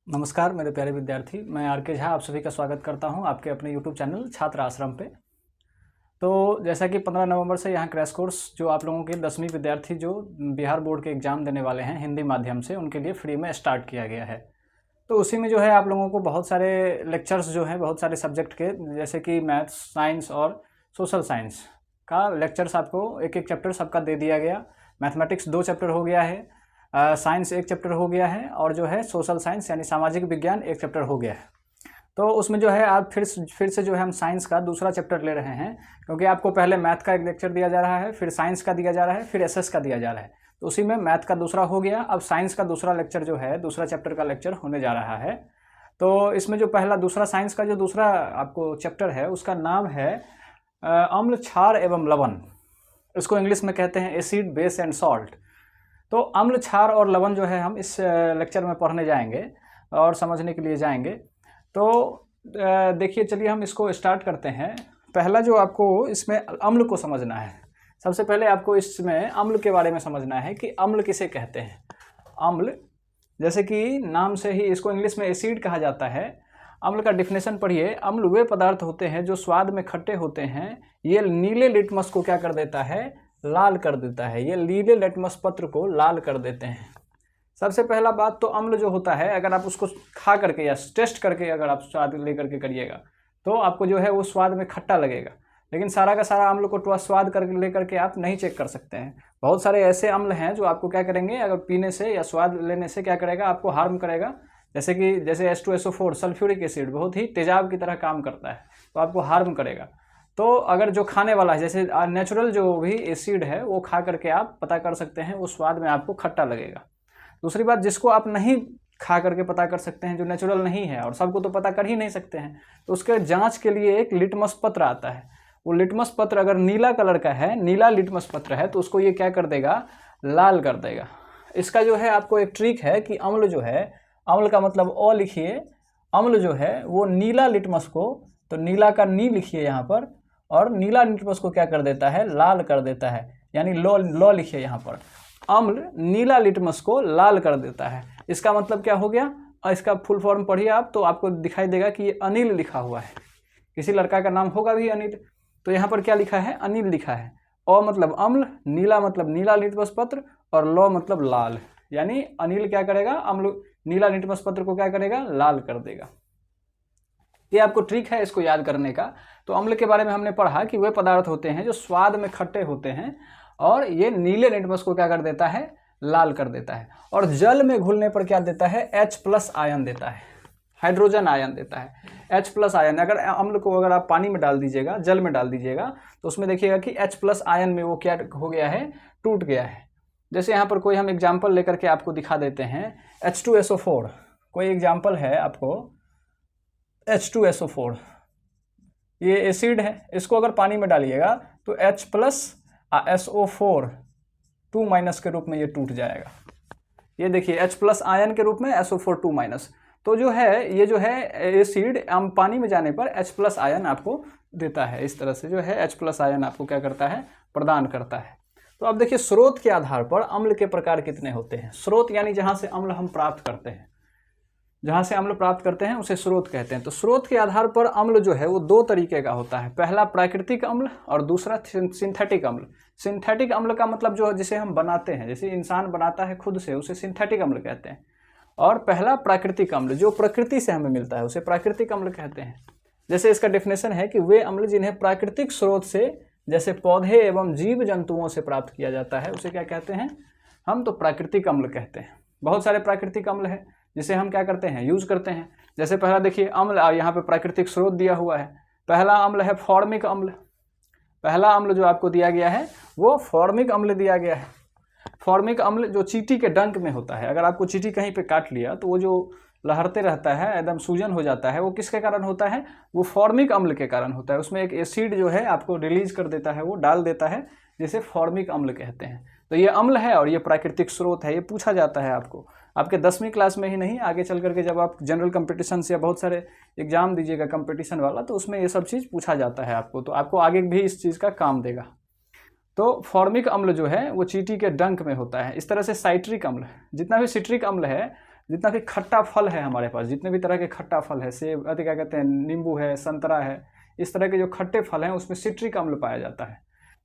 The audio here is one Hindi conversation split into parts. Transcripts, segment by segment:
नमस्कार मेरे प्यारे विद्यार्थी, मैं आर के झा आप सभी का स्वागत करता हूं आपके अपने यूट्यूब चैनल छात्र आश्रम पे। तो जैसा कि 15 नवंबर से यहाँ क्रैश कोर्स जो आप लोगों के 10वीं विद्यार्थी जो बिहार बोर्ड के एग्ज़ाम देने वाले हैं हिंदी माध्यम से, उनके लिए फ्री में स्टार्ट किया गया है। तो उसी में जो है आप लोगों को बहुत सारे लेक्चर्स जो हैं बहुत सारे सब्जेक्ट के, जैसे कि मैथ्स, साइंस और सोशल साइंस का लेक्चर्स आपको एक एक चैप्टर सबका दे दिया गया। मैथमेटिक्स 2 चैप्टर हो गया है, साइंस 1 चैप्टर हो गया है और जो है सोशल साइंस यानी सामाजिक विज्ञान 1 चैप्टर हो गया है। तो उसमें जो है आप फिर से जो है हम साइंस का दूसरा चैप्टर ले रहे हैं, क्योंकि आपको पहले मैथ का एक लेक्चर दिया जा रहा है, फिर साइंस का दिया जा रहा है, फिर एसएस का दिया जा रहा है। तो उसी में मैथ का दूसरा हो गया, अब साइंस का दूसरा लेक्चर जो है दूसरा चैप्टर का लेक्चर होने जा रहा है। तो इसमें जो पहला दूसरा साइंस का जो दूसरा आपको चैप्टर है उसका नाम है अम्ल, क्षार एवं लवण। इसको इंग्लिश में कहते हैं एसिड, बेस एंड सॉल्ट। तो अम्ल, क्षार और लवण जो है हम इस लेक्चर में पढ़ने जाएंगे और समझने के लिए जाएंगे। तो देखिए, चलिए हम इसको स्टार्ट करते हैं। पहला जो आपको इसमें अम्ल को समझना है, सबसे पहले आपको इसमें अम्ल के बारे में समझना है कि अम्ल किसे कहते हैं। अम्ल, जैसे कि नाम से ही इसको इंग्लिश में एसिड कहा जाता है। अम्ल का डिफिनेशन पढ़िए। अम्ल वे पदार्थ होते हैं जो स्वाद में खट्टे होते हैं। ये नीले लिटमस को क्या कर देता है? लाल कर देता है। ये नीले लिटमस पत्र को लाल कर देते हैं। सबसे पहला बात तो अम्ल जो होता है, अगर आप उसको खा करके या टेस्ट करके अगर आप स्वाद लेकर के करिएगा तो आपको जो है वो स्वाद में खट्टा लगेगा, लेकिन सारा का सारा अम्ल को स्वाद करके लेकर के आप नहीं चेक कर सकते हैं। बहुत सारे ऐसे अम्ल हैं जो आपको क्या करेंगे, अगर पीने से या स्वाद लेने से क्या करेगा, आपको हार्म करेगा। जैसे H2SO4 सल्फ्यूरिक एसिड बहुत ही तेजाब की तरह काम करता है, तो आपको हार्म करेगा। तो अगर जो खाने वाला है, जैसे नेचुरल जो भी एसिड है वो खा करके आप पता कर सकते हैं, वो स्वाद में आपको खट्टा लगेगा। दूसरी बात, जिसको आप नहीं खा करके पता कर सकते हैं, जो नेचुरल नहीं है, और सबको तो पता कर ही नहीं सकते हैं, तो उसके जांच के लिए एक लिटमस पत्र आता है। वो लिटमस पत्र अगर नीला कलर का है, नीला लिटमस पत्र है, तो उसको ये क्या कर देगा? लाल कर देगा। इसका जो है आपको एक ट्रिक है कि अम्ल जो है, अम्ल का मतलब ओ लिखिए, अम्ल जो है वो नीला लिटमस को, तो नीला का नी लिखिए यहाँ पर, और नीला लिटमस को क्या कर देता है? लाल कर देता है। यानी लो लिखिए यहाँ पर, अम्ल नीला लिटमस को लाल कर देता है। इसका मतलब क्या हो गया? और इसका फुल फॉर्म पढ़िए आप, तो आपको दिखाई देगा कि ये अनिल लिखा हुआ है। किसी लड़का का नाम होगा भी अनिल, तो यहाँ पर क्या लिखा है? अनिल लिखा है। ओ मतलब अम्ल, नीला मतलब नीला लिटमस पत्र, और लो मतलब लाल। यानी अनिल क्या करेगा? अम्ल नीला लिटमस पत्र को क्या करेगा? लाल कर देगा। ये आपको ट्रिक है इसको याद करने का। तो अम्ल के बारे में हमने पढ़ा कि वे पदार्थ होते हैं जो स्वाद में खट्टे होते हैं, और ये नीले लिटमस को क्या कर देता है? लाल कर देता है। और जल में घुलने पर क्या देता है? H+ आयन देता है, हाइड्रोजन आयन देता है। H+ आयन, अगर अम्ल को अगर आप पानी में डाल दीजिएगा, जल में डाल दीजिएगा, तो उसमें देखिएगा कि H+ आयन में वो क्या हो गया है? टूट गया है। जैसे यहाँ पर कोई हम एग्जाम्पल लेकर के आपको दिखा देते हैं, H2SO4 कोई एग्जाम्पल है आपको। H2SO4 ये एसिड है, इसको अगर पानी में डालिएगा तो H+ SO4 2- के रूप में ये टूट जाएगा। ये देखिए H+ आयन के रूप में SO4 2-। तो जो है ये जो है एसिड पानी में जाने पर H+ आयन आपको देता है। इस तरह से जो है H+ आयन आपको क्या करता है? प्रदान करता है। तो अब देखिए, स्रोत के आधार पर अम्ल के प्रकार कितने होते हैं। स्रोत यानी जहाँ से अम्ल हम प्राप्त करते हैं, जहाँ से अम्ल प्राप्त करते हैं उसे स्रोत कहते हैं। तो स्रोत के आधार पर अम्ल जो है वो 2 तरीके का होता है। पहला प्राकृतिक अम्ल और दूसरा सिंथेटिक अम्ल। सिंथेटिक अम्ल का मतलब जो जिसे हम बनाते हैं, जैसे इंसान बनाता है खुद से, उसे सिंथेटिक अम्ल कहते हैं। और पहला प्राकृतिक अम्ल जो प्रकृति से हमें मिलता है उसे प्राकृतिक अम्ल कहते हैं। जैसे इसका डेफिनेशन है कि वे अम्ल जिन्हें प्राकृतिक स्रोत से, जैसे पौधे एवं जीव जंतुओं से प्राप्त किया जाता है, उसे क्या कहते हैं? हम तो प्राकृतिक अम्ल कहते हैं। बहुत सारे प्राकृतिक अम्ल हैं जिसे हम क्या करते हैं? यूज करते हैं। जैसे पहला देखिए अम्ल, यहाँ पे प्राकृतिक स्रोत दिया हुआ है। पहला अम्ल है फॉर्मिक अम्ल। पहला अम्ल जो आपको दिया गया है वो फॉर्मिक अम्ल दिया गया है। फॉर्मिक अम्ल जो चींटी के डंक में होता है, अगर आपको चींटी कहीं पे काट लिया तो वो जो लहरते रहता है, एकदम सूजन हो जाता है, वो किसके कारण होता है? वो फॉर्मिक अम्ल के कारण होता है। उसमें एक एसिड जो है आपको रिलीज कर देता है, वो डाल देता है, जिसे फॉर्मिक अम्ल कहते हैं। तो ये अम्ल है और ये प्राकृतिक स्रोत है। ये पूछा जाता है आपको, आपके 10वीं क्लास में ही नहीं, आगे चल करके जब आप जनरल कंपटीशन या बहुत सारे एग्जाम दीजिएगा कंपटीशन वाला, तो उसमें ये सब चीज़ पूछा जाता है आपको, तो आपको आगे भी इस चीज़ का काम देगा। तो फॉर्मिक अम्ल जो है वो चींटी के डंक में होता है। इस तरह से साइट्रिक अम्ल, जितना भी सिट्रिक अम्ल है, जितना भी खट्टा फल है हमारे पास, जितने भी तरह के खट्टा फल है, सेब, क्या कहते हैं, नींबू है, संतरा है, इस तरह के जो खट्टे फल हैं उसमें सिट्रिक अम्ल पाया जाता है।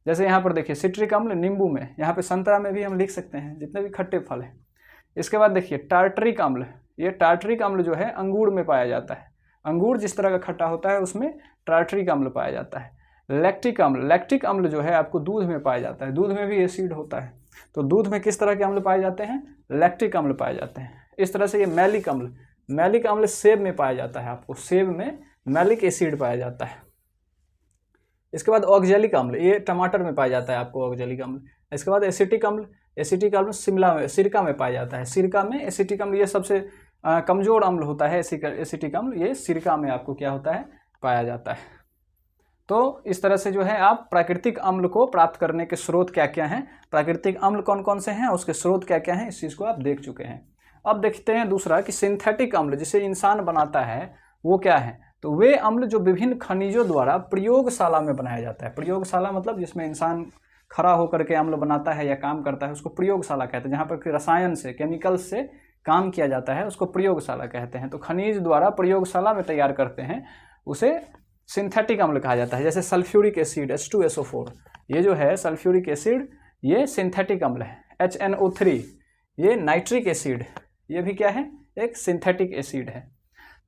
जैसे यहाँ पर देखिए सिट्रिक अम्ल नींबू में, यहाँ पे संतरा में भी हम लिख सकते हैं, जितने भी खट्टे फल हैं। इसके बाद देखिए टार्टरिक अम्ल, ये टार्टरिक अम्ल जो है अंगूर में पाया जाता है। अंगूर जिस तरह का खट्टा होता है उसमें टार्टरिक अम्ल पाया जाता है। लैक्टिक अम्ल, लैक्टिक अम्ल जो है आपको दूध में पाया जाता है, दूध में भी एसिड होता है। तो दूध में किस तरह के अम्ल पाए जाते हैं? लैक्टिक अम्ल पाए जाते हैं। इस तरह से ये मैलिक अम्ल, मैलिक अम्ल सेब में पाया जाता है, आपको सेब में मैलिक एसिड पाया जाता है। इसके बाद ऑक्जेलिक अम्ल, ये टमाटर में पाया जाता है आपको ऑक्जेलिक अम्ल। इसके बाद एसिटिक अम्ल, एसिटिक अम्ल शिमला में, सिरका में पाया जाता है, सिरका में एसिटिक अम्ल, ये सबसे कमज़ोर अम्ल होता है एसिटिक अम्ल, ये सिरका में आपको क्या होता है? पाया जाता है। तो इस तरह से जो है आप प्राकृतिक अम्ल को प्राप्त करने के स्रोत क्या क्या हैं, प्राकृतिक अम्ल कौन कौन से हैं, उसके स्रोत क्या क्या हैं, इस चीज़ को आप देख चुके हैं। अब देखते हैं दूसरा कि सिंथेटिक अम्ल जिसे इंसान बनाता है वो क्या है। तो वे अम्ल जो विभिन्न खनिजों द्वारा प्रयोगशाला में बनाया जाता है, प्रयोगशाला मतलब जिसमें इंसान खड़ा होकर के अम्ल बनाता है या काम करता है, उसको प्रयोगशाला कहते हैं। जहाँ पर रसायन से, केमिकल्स से काम किया जाता है उसको प्रयोगशाला कहते हैं। तो खनिज द्वारा प्रयोगशाला में तैयार करते हैं उसे सिंथेटिक अम्ल कहा जाता है। जैसे सल्फ्यूरिक एसिड H2SO4, ये जो है सल्फ्यूरिक एसिड, ये सिंथेटिक अम्ल है। HNO3, ये नाइट्रिक एसिड, ये भी क्या है? एक सिंथेटिक एसिड है।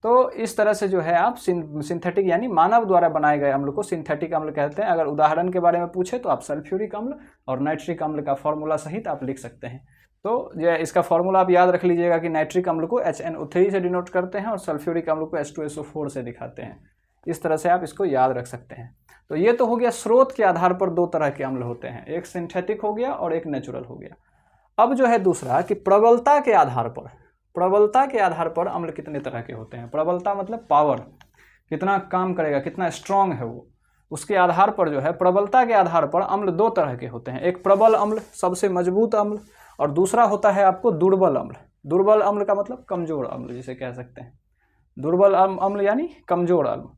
तो इस तरह से जो है आप सिंथेटिक यानी मानव द्वारा बनाए गए अम्ल को सिंथेटिक अम्ल कहते हैं। अगर उदाहरण के बारे में पूछे तो आप सल्फ्यूरिक अम्ल और नाइट्रिक अम्ल का फॉर्मूला सहित आप लिख सकते हैं। तो जो इसका फॉर्मूला आप याद रख लीजिएगा कि नाइट्रिक अम्ल को HNO3 से डिनोट करते हैं और सल्फ्यूरिक अम्ल को H2SO4 से दिखाते हैं। इस तरह से आप इसको याद रख सकते हैं। तो ये तो हो गया स्रोत के आधार पर दो तरह के अम्ल होते हैं, एक सिंथेटिक हो गया और एक नेचुरल हो गया। अब जो है दूसरा कि प्रबलता के आधार पर, प्रबलता के आधार पर अम्ल कितने तरह के होते हैं। प्रबलता मतलब पावर, कितना काम करेगा, कितना स्ट्रांग है वो, उसके आधार पर जो है प्रबलता के आधार पर अम्ल दो तरह के होते हैं। एक प्रबल अम्ल, सबसे मजबूत अम्ल, और दूसरा होता है आपको दुर्बल अम्ल। दुर्बल अम्ल का मतलब कमजोर अम्ल जिसे कह सकते हैं, दुर्बल अम्ल यानी कमजोर अम्ल।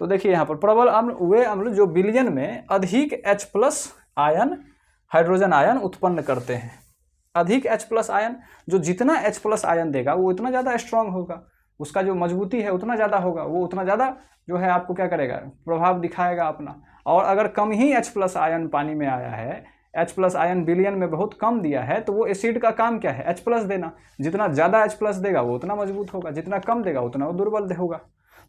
तो देखिए यहाँ पर प्रबल अम्ल वे अम्ल जो विलयन में अधिक H+ आयन, हाइड्रोजन आयन उत्पन्न करते हैं। अधिक H+ आयन, जो जितना H+ आयन देगा वो उतना ज़्यादा स्ट्रांग होगा, उसका जो मजबूती है उतना ज़्यादा होगा, वो उतना ज़्यादा जो है आपको क्या करेगा, प्रभाव दिखाएगा अपना। और अगर कम ही H+ आयन पानी में आया है, H+ आयन विलयन में बहुत कम दिया है, तो वो एसिड का काम क्या है? H+ देना। जितना ज़्यादा H+ देगा वो उतना मजबूत होगा, जितना कम देगा उतना वो दुर्बल होगा।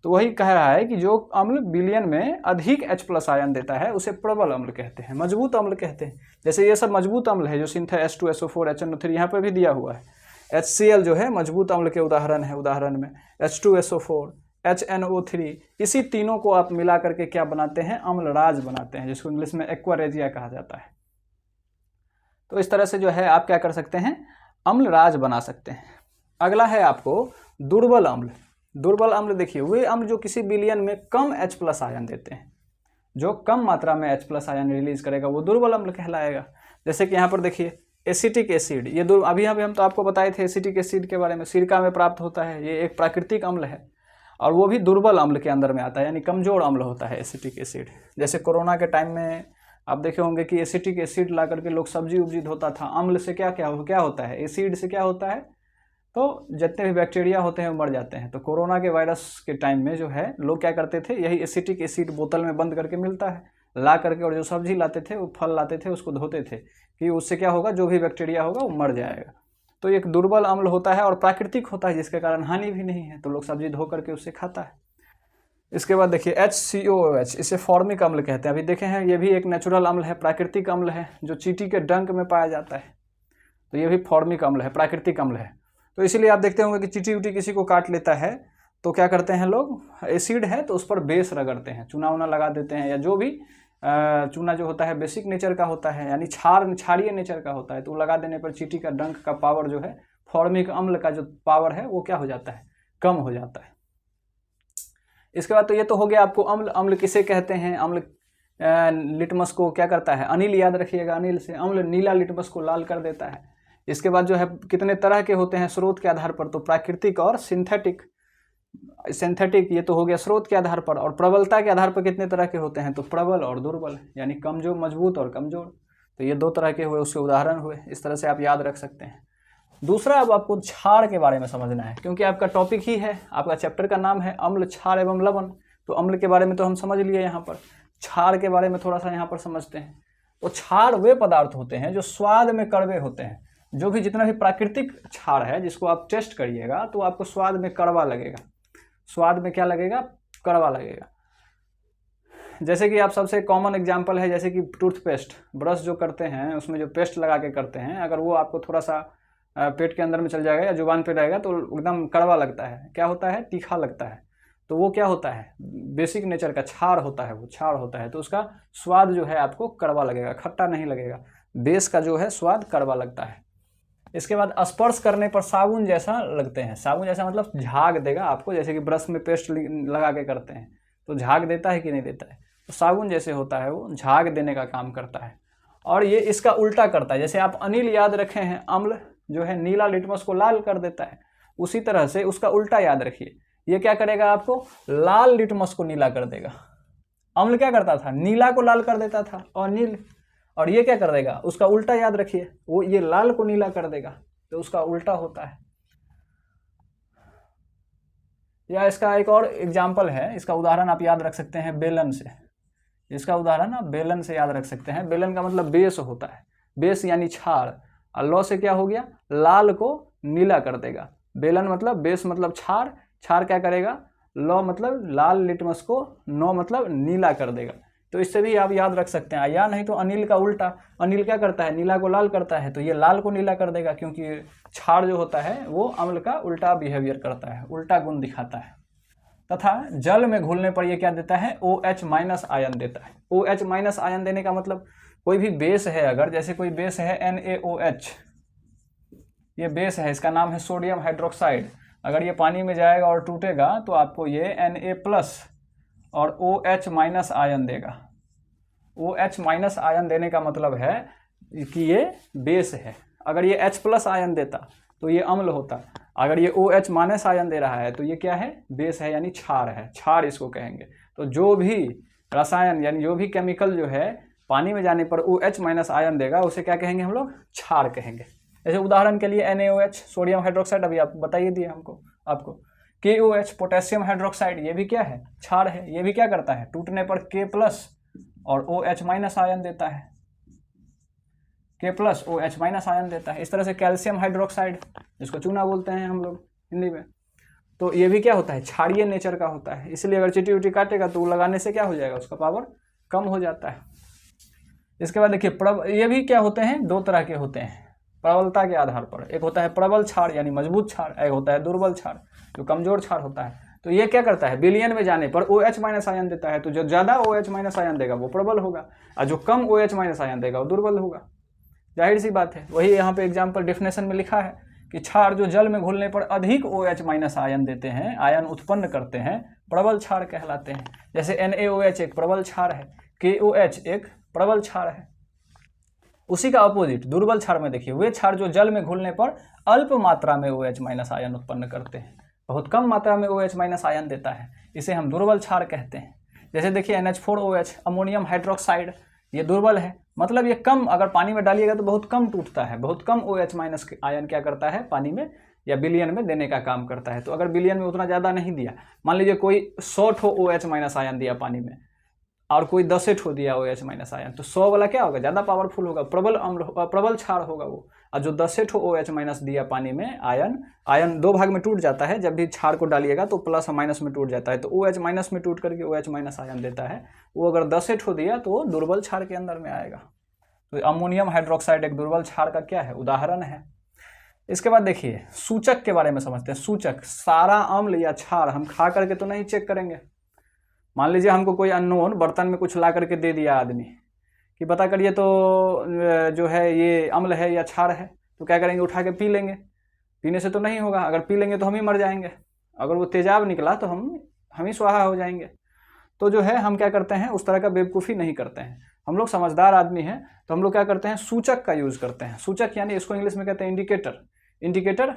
तो वही कह रहा है कि जो अम्ल विलयन में अधिक H+ आयन देता है उसे प्रबल अम्ल कहते हैं, मजबूत अम्ल कहते हैं। जैसे ये सब मजबूत अम्ल है जो H2SO4, HNO3 यहाँ पर भी दिया हुआ है। HCl जो है मजबूत अम्ल के उदाहरण है, उदाहरण में H2SO4, HNO3, इसी तीनों को आप मिला करके क्या बनाते हैं? अम्लराज बनाते हैं, जिसको इंग्लिश में एक्वारेजिया कहा जाता है। तो इस तरह से जो है आप क्या कर सकते हैं? अम्लराज बना सकते हैं। अगला है आपको दुर्बल अम्ल। दुर्बल अम्ल देखिए वे अम्ल जो किसी विलयन में कम H+ आयन देते हैं, जो कम मात्रा में H+ आयन रिलीज करेगा वो दुर्बल अम्ल कहलाएगा। जैसे कि यहाँ पर देखिए एसिटिक एसिड, ये अभी हम तो आपको बताए थे एसिटिक एसिड के बारे में, सिरका में प्राप्त होता है, ये एक प्राकृतिक अम्ल है और वो भी दुर्बल अम्ल के अंदर में आता है, यानी कमजोर अम्ल होता है एसिटिक एसिड। जैसे कोरोना के टाइम में आप देखे होंगे कि एसिटिक एसिड ला करके लोग सब्जी उब्जी धोता था। अम्ल से क्या होता है? एसिड से क्या होता है? तो जितने भी बैक्टीरिया होते हैं वो मर जाते हैं। तो कोरोना के वायरस के टाइम में जो है लोग क्या करते थे, यही एसिटिक एसिड बोतल में बंद करके मिलता है, ला करके, और जो सब्जी लाते थे, वो फल लाते थे, उसको धोते थे कि उससे क्या होगा, जो भी बैक्टीरिया होगा वो मर जाएगा। तो एक दुर्बल अम्ल होता है और प्राकृतिक होता है, जिसके कारण हानि भी नहीं है, तो लोग सब्जी धो करके उससे खाता है। इसके बाद देखिए HCOOH, इसे फॉर्मिक अम्ल कहते हैं। अभी देखे हैं ये भी एक नेचुरल अम्ल है, प्राकृतिक अम्ल है, जो चींटी के डंक में पाया जाता है। तो ये भी फॉर्मिक अम्ल है, प्राकृतिक अम्ल है। तो इसीलिए आप देखते होंगे कि चींटी उटी किसी को काट लेता है तो क्या करते हैं लोग, एसिड है तो उस पर बेस रगड़ते हैं, चूना उना लगा देते हैं, या जो भी चूना जो होता है बेसिक नेचर का होता है, यानी क्षारीय नेचर का होता है, तो लगा देने पर चींटी का डंक का पावर जो है, फॉर्मिक अम्ल का जो पावर है वो क्या हो जाता है, कम हो जाता है। इसके बाद तो ये तो हो गया आपको अम्ल। अम्ल किसे कहते हैं? अम्ल लिटमस को क्या करता है? अनिल याद रखिएगा, अनिल से अम्ल नीला लिटमस को लाल कर देता है। इसके बाद जो है कितने तरह के होते हैं स्रोत के आधार पर, तो प्राकृतिक और सिंथेटिक। सिंथेटिक ये तो हो गया स्रोत के आधार पर, और प्रबलता के आधार पर कितने तरह के होते हैं, तो प्रबल और दुर्बल, यानी कमजोर, मजबूत और कमजोर। तो ये दो तरह के हुए, उसके उदाहरण हुए। इस तरह से आप याद रख सकते हैं। दूसरा अब आपको क्षार के बारे में समझना है, क्योंकि आपका टॉपिक ही है, आपका चैप्टर का नाम है अम्ल, क्षार एवं लवण। तो अम्ल के बारे में तो हम समझ लिए, यहाँ पर क्षार के बारे में थोड़ा सा यहाँ पर समझते हैं। तो क्षार वे पदार्थ होते हैं जो स्वाद में कड़वे होते हैं। जो भी जितना भी प्राकृतिक क्षार है जिसको आप टेस्ट करिएगा तो आपको स्वाद में कड़वा लगेगा। स्वाद में क्या लगेगा? कड़वा लगेगा। जैसे कि आप सबसे कॉमन एग्जांपल है, जैसे कि टूथपेस्ट, ब्रश जो करते हैं उसमें जो पेस्ट लगा के करते हैं, अगर वो आपको थोड़ा सा पेट के अंदर में चल जाएगा या जुबान पे रहेगा तो एकदम कड़वा लगता है। क्या होता है? तीखा लगता है। तो वो क्या होता है? बेसिक नेचर का क्षार होता है, वो क्षार होता है। तो उसका स्वाद जो है आपको कड़वा लगेगा, खट्टा नहीं लगेगा। बेस का जो है स्वाद कड़वा लगता है। इसके बाद स्पर्श करने पर साबुन जैसा लगते हैं। साबुन जैसा मतलब झाग देगा आपको, जैसे कि ब्रश में पेस्ट लगा के करते हैं तो झाग देता है कि नहीं देता है? तो साबुन जैसे होता है वो झाग देने का काम करता है। और ये इसका उल्टा करता है। जैसे आप अनिल याद रखे हैं, अम्ल जो है नीला लिटमस को लाल कर देता है, उसी तरह से उसका उल्टा याद रखिए। ये क्या करेगा? आपको लाल लिटमस को नीला कर देगा। अम्ल क्या करता था? नीला को लाल कर देता था, और नील। और ये क्या कर देगा? उसका उल्टा याद रखिए, वो ये लाल को नीला कर देगा, तो उसका उल्टा होता है। या इसका एक और एग्जाम्पल है, इसका उदाहरण आप याद रख सकते हैं बेलन से। इसका उदाहरण आप बेलन से याद रख सकते हैं। बेलन का मतलब बेस होता है, बेस यानी क्षार। और लौ से क्या हो गया? लाल को नीला कर देगा। बेलन मतलब बेस मतलब क्षार, क्षार क्या करेगा? लौ मतलब लाल लिटमस को नो मतलब नीला कर देगा। तो इससे भी आप याद रख सकते हैं। या नहीं तो अनिल का उल्टा, अनिल क्या करता है? नीला को लाल करता है, तो ये लाल को नीला कर देगा, क्योंकि क्षार जो होता है वो अम्ल का उल्टा बिहेवियर करता है, उल्टा गुण दिखाता है। तथा जल में घुलने पर ये क्या देता है? OH- आयन देता है। OH- आयन देने का मतलब कोई भी बेस है, अगर जैसे कोई बेस है NaOH, ये बेस है, इसका नाम है सोडियम हाइड्रोक्साइड। अगर ये पानी में जाएगा और टूटेगा तो आपको ये Na+ और OH- आयन देगा। OH- आयन देने का मतलब है कि ये बेस है। अगर ये H+ आयन देता तो ये अम्ल होता। अगर ये OH- आयन दे रहा है तो ये क्या है? बेस है, यानी क्षार है, क्षार इसको कहेंगे। तो जो भी रसायन यानी जो भी केमिकल जो है पानी में जाने पर OH- आयन देगा उसे क्या कहेंगे हम लोग? क्षार कहेंगे। जैसे उदाहरण के लिए NaOH सोडियम हाइड्रोक्साइड, अभी आप बताइए दिए हमको आपको। KOH पोटेशियम हाइड्रोक्साइड, ये भी क्या है? क्षार है। ये भी क्या करता है? टूटने पर K+ और OH- आयन देता है। K+ OH- आयन देता है। इस तरह से कैल्शियम हाइड्रोक्साइड, जिसको चूना बोलते हैं हम लोग हिंदी में, तो ये भी क्या होता है? क्षारीय नेचर का होता है। इसलिए अगर चींटी उटी काटेगा तो वो लगाने से क्या हो जाएगा? उसका पावर कम हो जाता है। इसके बाद देखिए ये भी क्या होते हैं? दो तरह के होते हैं प्रबलता के आधार पर। एक होता है प्रबल क्षार यानी मजबूत क्षार, एक होता है दुर्बल क्षार जो कमजोर क्षार होता है। तो ये क्या करता है? विलयन में जाने पर OH- आयन देता है। तो जो ज्यादा OH- आयन देगा वो प्रबल होगा, और जो कम OH- आयन देगा वो दुर्बल होगा। जाहिर सी बात है। वही यहाँ पे एग्जाम्पल डेफिनेशन में लिखा है कि क्षार जो जल में घुलने पर अधिक OH- आयन देते हैं, आयन उत्पन्न करते हैं, प्रबल क्षार कहलाते हैं। जैसे NaOH एक प्रबल क्षार है, KOH एक प्रबल क्षार है। उसी का अपोजिट दुर्बल क्षार में देखिए, वे क्षार जो जल में घुलने पर अल्प मात्रा में OH- आयन उत्पन्न करते हैं, बहुत कम मात्रा में OH- आयन देता है, इसे हम दुर्बल क्षार कहते हैं। जैसे देखिए NH4OH अमोनियम हाइड्रोक्साइड, ये दुर्बल है, मतलब ये कम, अगर पानी में डालिएगा तो बहुत कम टूटता है, बहुत कम OH- आयन क्या करता है? पानी में या बिलियन में देने का काम करता है। तो अगर बिलियन में उतना ज़्यादा नहीं दिया, मान लीजिए कोई 100 OH- आयन दिया पानी में और कोई 10 ठो दिया OH- आयन, तो 100 वाला क्या होगा? ज़्यादा पावरफुल होगा, प्रबल अम्ल, प्रबल क्षार होगा वो। और जो 10 ठो OH- दिया पानी में, आयन दो भाग में टूट जाता है, जब भी क्षार को डालिएगा तो प्लस और माइनस में टूट जाता है, तो OH- में टूट करके OH- आयन देता है। वो अगर 10 ठो दिया तो वो दुर्बल क्षार के अंदर में आएगा। तो अमोनियम हाइड्रोक्साइड एक दुर्बल क्षार का क्या है? उदाहरण है। इसके बाद देखिए सूचक के बारे में समझते हैं। सूचक, सारा अम्ल या क्षार हम खा करके तो नहीं चेक करेंगे। मान लीजिए हमको कोई अननोन बर्तन में कुछ ला करके दे दिया आदमी कि पता करिए तो जो है ये अम्ल है या क्षार है, तो क्या करेंगे? उठा के पी लेंगे। पीने से तो नहीं होगा, अगर पी लेंगे तो हम ही मर जाएंगे। अगर वो तेजाब निकला तो हम ही स्वाहा हो जाएंगे। तो जो है हम क्या करते हैं? उस तरह का बेवकूफ़ी नहीं करते हैं। हम लोग समझदार आदमी हैं, तो हम लोग क्या करते हैं? सूचक का यूज़ करते हैं। सूचक यानी इसको इंग्लिश में कहते हैं इंडिकेटर। इंडिकेटर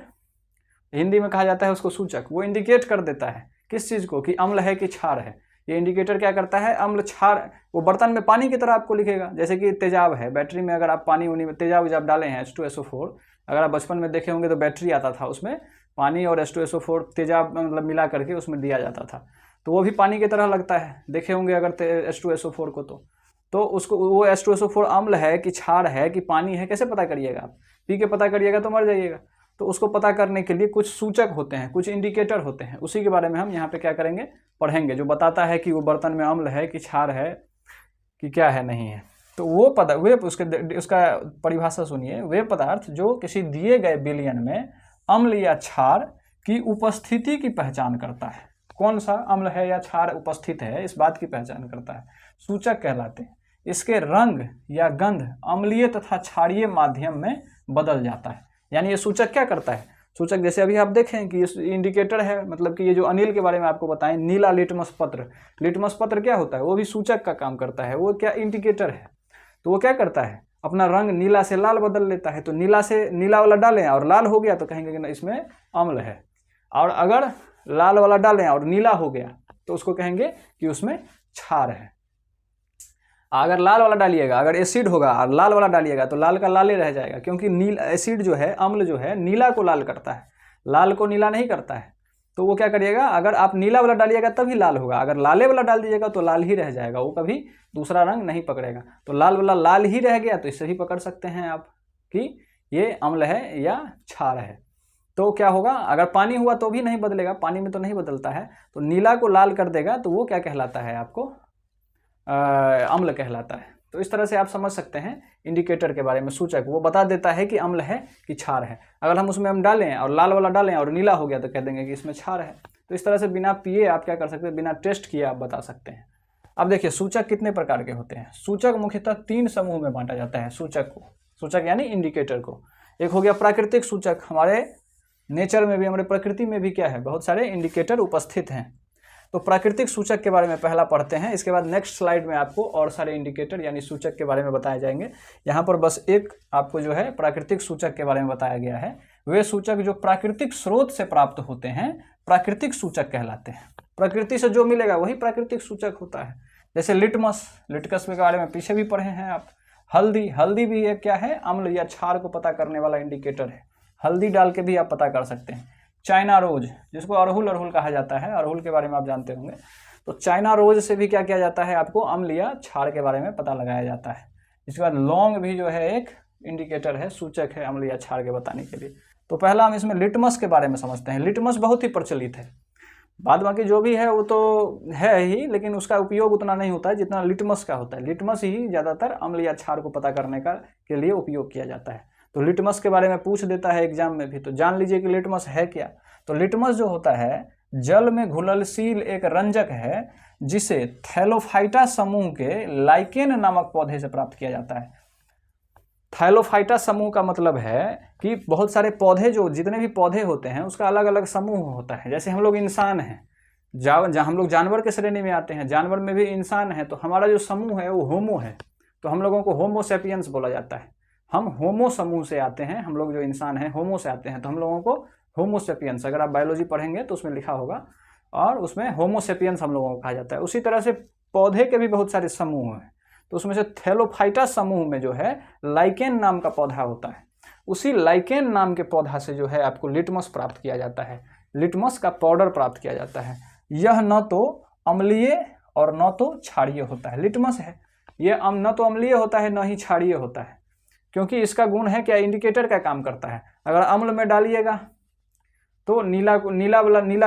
हिंदी में कहा जाता है उसको सूचक। वो इंडिकेट कर देता है किस चीज़ को? कि अम्ल है कि क्षार है। ये इंडिकेटर क्या करता है? अम्ल क्षार, वो बर्तन में पानी की तरह आपको लिखेगा। जैसे कि तेजाब है, बैटरी में अगर आप पानी उनी में तेजाब डाले हैं H2SO4, अगर आप बचपन में देखे होंगे तो बैटरी आता था, उसमें पानी और H2SO4 तेजाब मतलब मिला करके उसमें दिया जाता था, तो वो भी पानी की तरह लगता है, देखे होंगे अगर H2SO4 को। तो उसको वो H2SO4 अम्ल है कि क्षार है कि पानी है, कैसे पता करिएगा आप? पी के पता करिएगा तो मर जाइएगा। तो उसको पता करने के लिए कुछ सूचक होते हैं, कुछ इंडिकेटर होते हैं, उसी के बारे में हम यहाँ पे क्या करेंगे, पढ़ेंगे, जो बताता है कि वो बर्तन में अम्ल है कि क्षार है कि क्या है, नहीं है। तो वो उसका परिभाषा सुनिए। वे पदार्थ जो किसी दिए गए विलयन में अम्ल या क्षार की उपस्थिति की पहचान करता है, कौन सा अम्ल है या क्षार उपस्थित है इस बात की पहचान करता है, सूचक कहलाते हैं। इसके रंग या गंध अम्लीय तथा क्षारीय माध्यम में बदल जाता है। यानी ये सूचक क्या करता है, सूचक जैसे अभी आप देखें कि ये इंडिकेटर है, मतलब कि ये जो अनिल के बारे में आपको बताएं, नीला लिटमस पत्र, लिटमस पत्र क्या होता है, वो भी सूचक का काम करता है, वो क्या इंडिकेटर है। तो वो क्या करता है, अपना रंग नीला से लाल बदल लेता है। तो नीला से नीला वाला डालें और लाल हो गया तो कहेंगे कि इसमें अम्ल है, और अगर लाल वाला डालें और नीला हो गया तो उसको कहेंगे कि उसमें क्षार है। अगर लाल वाला डालिएगा, अगर एसिड होगा और लाल वाला डालिएगा तो लाल का लाल ही रह जाएगा, क्योंकि एसिड जो है, अम्ल जो है, नीला को लाल करता है, लाल को नीला नहीं करता है। तो वो क्या करिएगा, अगर आप नीला वाला डालिएगा तभी लाल होगा, अगर लाले वाला डाल दीजिएगा तो लाल ही रह जाएगा, वो कभी दूसरा रंग नहीं पकड़ेगा। तो लाल वाला लाल ही रह गया तो इससे ही पकड़ सकते हैं आप कि ये अम्ल है या क्षार है। तो क्या होगा, अगर पानी हुआ तो भी नहीं बदलेगा, पानी में तो नहीं बदलता है, तो नीला को लाल कर देगा तो वो क्या कहलाता है आपको, अम्ल कहलाता है। तो इस तरह से आप समझ सकते हैं इंडिकेटर के बारे में, सूचक वो बता देता है कि अम्ल है कि क्षार है। अगर हम उसमें डालें और लाल वाला डालें और नीला हो गया तो कह देंगे कि इसमें क्षार है। तो इस तरह से बिना पिए आप क्या कर सकते हैं, बिना टेस्ट किए आप बता सकते हैं। अब देखिए सूचक कितने प्रकार के होते हैं। सूचक मुख्यतः 3 समूह में बांटा जाता है सूचक को, सूचक यानी इंडिकेटर को। एक हो गया प्राकृतिक सूचक, हमारे नेचर में भी, हमारे प्रकृति में भी क्या है, बहुत सारे इंडिकेटर उपस्थित हैं। तो प्राकृतिक सूचक के बारे में पहला पढ़ते हैं, इसके बाद नेक्स्ट स्लाइड में आपको और सारे इंडिकेटर यानी सूचक के बारे में बताए जाएंगे। यहाँ पर बस एक आपको जो है प्राकृतिक सूचक के बारे में बताया गया है। वे सूचक जो प्राकृतिक स्रोत से प्राप्त होते हैं प्राकृतिक सूचक कहलाते हैं। प्रकृति से जो मिलेगा वही प्राकृतिक सूचक होता है। जैसे लिटमस के बारे में पीछे भी पढ़े हैं आप। हल्दी भी एक क्या है, अम्ल या क्षार को पता करने वाला इंडिकेटर है। हल्दी डाल के भी आप पता कर सकते हैं। चाइना रोज, जिसको अड़हुल कहा जाता है, अड़हुल के बारे में आप जानते होंगे। तो चाइना रोज से भी क्या किया जाता है, आपको अम्ल या क्षार के बारे में पता लगाया जाता है। इसके बाद लौंग भी जो है एक इंडिकेटर है, सूचक है अम्ल या क्षार के बताने के लिए। तो पहला हम इसमें लिटमस के बारे में समझते हैं। लिटमस बहुत ही प्रचलित है, बाद बाकी जो भी है वो तो है ही, लेकिन उसका उपयोग उतना नहीं होता है जितना लिटमस का होता है। लिटमस ही ज़्यादातर अम्ल या क्षार को पता करने के लिए उपयोग किया जाता है। तो लिटमस के बारे में पूछ देता है एग्जाम में भी, तो जान लीजिए कि लिटमस है क्या। तो लिटमस जो होता है जल में घुलनशील एक रंजक है, जिसे थैलोफाइटा समूह के लाइकेन नामक पौधे से प्राप्त किया जाता है। थैलोफाइटा समूह का मतलब है कि बहुत सारे पौधे, जो जितने भी पौधे होते हैं उसका अलग अलग समूह होता है। जैसे हम लोग इंसान हैं, जहाँ हम लोग जानवर के श्रेणी में आते हैं, जानवर में भी इंसान है, तो हमारा जो समूह है वो होमो है, तो हम लोगों को होमो सेपियंस बोला जाता है। हम होमो समूह से आते हैं, हम लोग जो इंसान हैं होमो से आते हैं, तो हम लोगों को होमो सेपियंस, अगर आप बायोलॉजी पढ़ेंगे तो उसमें लिखा होगा, और उसमें होमो सेपियंस हम लोगों को कहा जाता है। उसी तरह से पौधे के भी बहुत सारे समूह हैं, तो उसमें से थैलोफाइटा समूह में जो है लाइकेन नाम का पौधा होता है। उसी लाइकेन नाम के पौधा से जो है आपको लिटमस प्राप्त किया जाता है, लिटमस का पाउडर प्राप्त किया जाता है। यह न तो अम्लीय और न तो क्षारीय होता है। लिटमस है ये न तो अम्लीय होता है न ही क्षारीय होता है, क्योंकि इसका गुण है क्या, इंडिकेटर का काम करता है। अगर अम्ल में डालिएगा तो नीला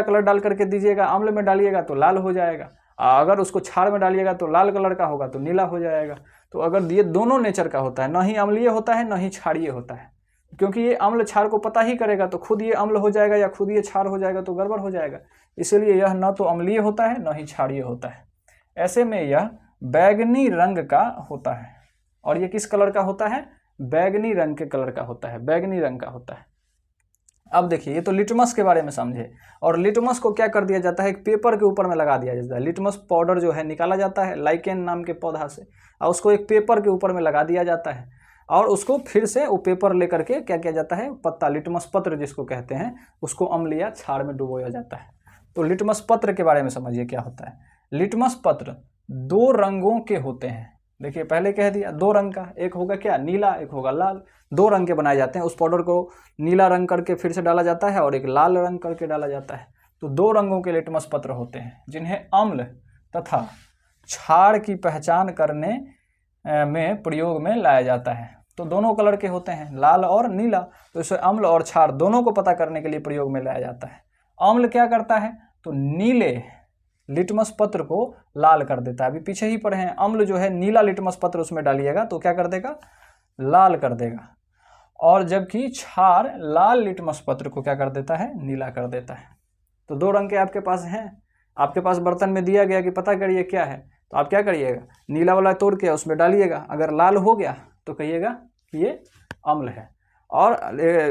कलर डाल करके दीजिएगा, अम्ल में डालिएगा तो लाल हो जाएगा, अगर उसको क्षार में डालिएगा तो लाल कलर का होगा तो नीला हो जाएगा। तो अगर ये दोनों नेचर का होता है, न ही अम्लीय होता है न ही क्षारीय होता है, क्योंकि ये अम्ल क्षार को पता ही करेगा तो खुद ये अम्ल हो जाएगा या खुद ये क्षार हो जाएगा तो गड़बड़ हो जाएगा। इसलिए यह न तो अम्लीय होता है न ही क्षारीय होता है। ऐसे में यह बैगनी रंग का होता है। और ये किस कलर का होता है, बैगनी रंग के कलर का होता है, बैगनी रंग का होता है। अब देखिए ये तो लिटमस के बारे में समझे। और लिटमस को क्या कर दिया जाता है, एक पेपर के ऊपर में लगा दिया जाता है। लिटमस पाउडर जो है निकाला जाता है लाइकेन नाम के पौधा से, और उसको एक पेपर के ऊपर में लगा दिया जाता है, और उसको फिर से वो पेपर लेकर के क्या किया जाता है, पत्ता, लिटमस पत्र जिसको कहते हैं, उसको अम्ल या क्षार में डुबोया जाता है। तो लिटमस पत्र के बारे में समझिए क्या होता है। लिटमस पत्र 2 रंगों के होते हैं। देखिए पहले कह दिया 2 रंग का, एक होगा क्या नीला, एक होगा लाल। 2 रंग के बनाए जाते हैं। उस पाउडर को नीला रंग करके फिर से डाला जाता है और एक लाल रंग करके डाला जाता है। तो 2 रंगों के लिटमस पत्र होते हैं जिन्हें अम्ल तथा क्षार की पहचान करने में प्रयोग में लाया जाता है। तो दोनों कलर के होते हैं, लाल और नीला। तो इसे अम्ल और क्षार दोनों को पता करने के लिए प्रयोग में लाया जाता है। अम्ल क्या करता है, तो नीले लिटमस पत्र को लाल कर देता है। अभी पीछे ही पढ़े हैं, अम्ल जो है नीला लिटमस पत्र उसमें डालिएगा तो क्या कर देगा, लाल कर देगा। और जबकि क्षार लाल लिटमस पत्र को क्या कर देता है, नीला कर देता है। तो 2 रंग के आपके पास हैं। आपके पास बर्तन में दिया गया कि पता करिए क्या है, तो आप क्या करिएगा, नीला वाला तोड़ के उसमें डालिएगा। अगर लाल हो गया तो कहिएगा कि ये अम्ल है, और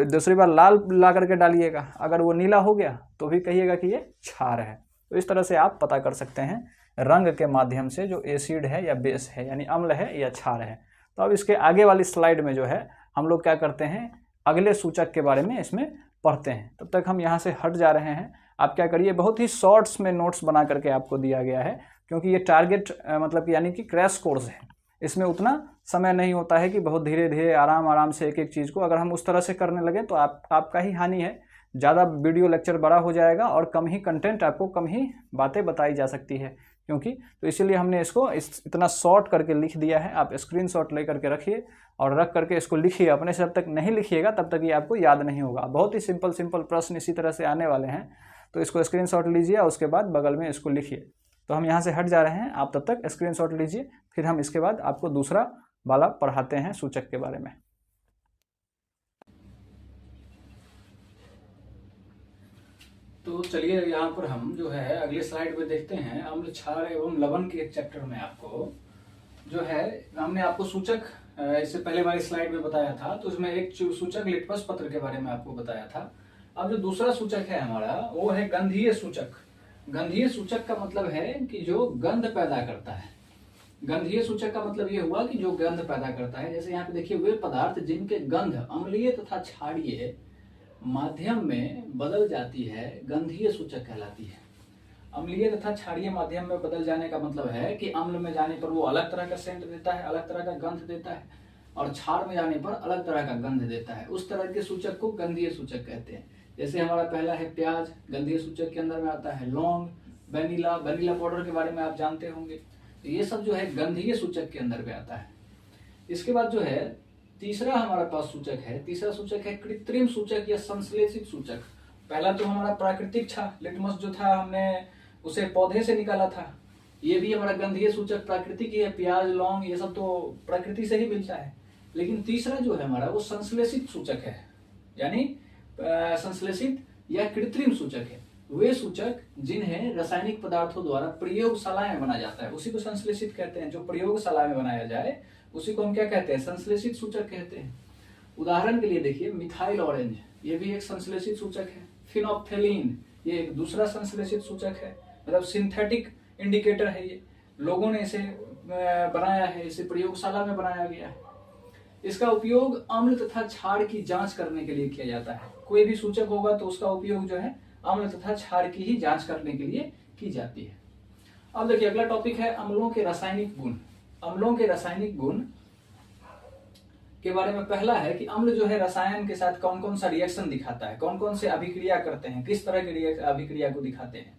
दूसरी बार लाल ला करके डालिएगा। अगर वो नीला हो गया तो भी कहिएगा कि ये क्षार है। तो इस तरह से आप पता कर सकते हैं रंग के माध्यम से जो एसिड है या बेस है, यानी अम्ल है या क्षार है। तो अब इसके आगे वाली स्लाइड में जो है हम लोग क्या करते हैं, अगले सूचक के बारे में इसमें पढ़ते हैं। तब तक हम यहाँ से हट जा रहे हैं। आप क्या करिए, बहुत ही शॉर्ट्स में नोट्स बना करके आपको दिया गया है, क्योंकि ये टारगेट मतलब कि यानी कि क्रैश कोर्स है। इसमें उतना समय नहीं होता है कि बहुत धीरे धीरे आराम आराम से एक एक चीज़ को अगर हम उस तरह से करने लगे तो आपका ही हानि है। ज़्यादा वीडियो लेक्चर बड़ा हो जाएगा और कम ही कंटेंट, आपको कम ही बातें बताई जा सकती है, क्योंकि तो इसीलिए हमने इसको इतना शॉर्ट करके लिख दिया है। आप स्क्रीनशॉट ले करके रखिए और रख करके इसको लिखिए अपने से। जब तक नहीं लिखिएगा तब तक ये आपको याद नहीं होगा। बहुत ही सिंपल प्रश्न इसी तरह से आने वाले हैं, तो इसको स्क्रीनशॉट लीजिए और उसके बाद बगल में इसको लिखिए। तो हम यहाँ से हट जा रहे हैं, आप तब तक स्क्रीनशॉट लीजिए, फिर हम इसके बाद आपको दूसरा वाला पढ़ाते हैं सूचक के बारे में। तो चलिए यहाँ पर हम जो है अगले स्लाइड में देखते हैं। अम्ल, क्षार एवं लवण के एक चैप्टर में आपको जो है हमने आपको सूचक इससे पहले वाली स्लाइड में बताया था, तो उसमें एक सूचक लिटमस पत्र के बारे में आपको बताया था। अब जो दूसरा सूचक है हमारा वो है गंधीय सूचक। गंधीय सूचक का मतलब है कि जो गंध पैदा करता है। गंधीय सूचक का मतलब ये हुआ कि जो गंध पैदा करता है। जैसे यहाँ पे देखिए, वे पदार्थ जिनके गंध अम्लीय तथा क्षारीय माध्यम में बदल जाती है गंधीय सूचक कहलाती है। अम्लीय तथा क्षारीय माध्यम में बदल जाने का मतलब है कि अम्ल में जाने पर वो अलग तरह का सेंट देता है, अलग तरह का गंध देता है, और क्षार में जाने पर अलग तरह का गंध देता है। उस तरह के सूचक को गंधीय सूचक कहते हैं। जैसे हमारा पहला है प्याज, गंधीय सूचक के अंदर में आता है। लौंग, वेनिला पाउडर के बारे में आप जानते होंगे। तो ये सब जो है गंधीय सूचक के अंदर में आता है। इसके बाद जो है तीसरा हमारे पास सूचक है, तीसरा सूचक है कृत्रिम सूचक या संश्लेषित सूचक। पहला तो हमारा प्राकृतिक था, लिटमस जो था हमने उसे पौधे से निकाला था। ये भी हमारा गंधीय सूचक प्राकृतिक ही है। प्याज, लौंग ये सब तो प्रकृति से ही मिलता है। लेकिन तीसरा जो है हमारा वो संश्लेषित सूचक है, यानी संश्लेषित या कृत्रिम सूचक है। वे सूचक जिन्हें रासायनिक पदार्थों द्वारा प्रयोगशाला में बनाया जाता है उसी को संश्लेषित कहते हैं। जो प्रयोगशाला में बनाया जाए उसी को हम क्या कहते हैं, संश्लेषित सूचक कहते हैं। उदाहरण के लिए देखिए, मिथाइल ऑरेंज ये भी एक संश्लेषित सूचक है। फिनोप्थेलीन ये एक दूसरा संश्लेषित सूचक है, मतलब सिंथेटिक इंडिकेटर है। ये लोगों ने इसे बनाया है, इसे प्रयोगशाला में बनाया गया है। इसका उपयोग अम्ल तथा क्षार की जांच करने के लिए किया जाता है। कोई भी सूचक होगा तो उसका उपयोग जो है अम्ल तथा क्षार की ही जांच करने के लिए की जाती है। अब देखिए अगला टॉपिक है अम्लों के रासायनिक गुण। अम्लों के रासायनिक गुण के बारे में पहला है कि अम्ल जो है रसायन के साथ कौन कौन सा रिएक्शन दिखाता है, कौन कौन से अभिक्रिया करते हैं, किस तरह की अभिक्रिया को दिखाते हैं।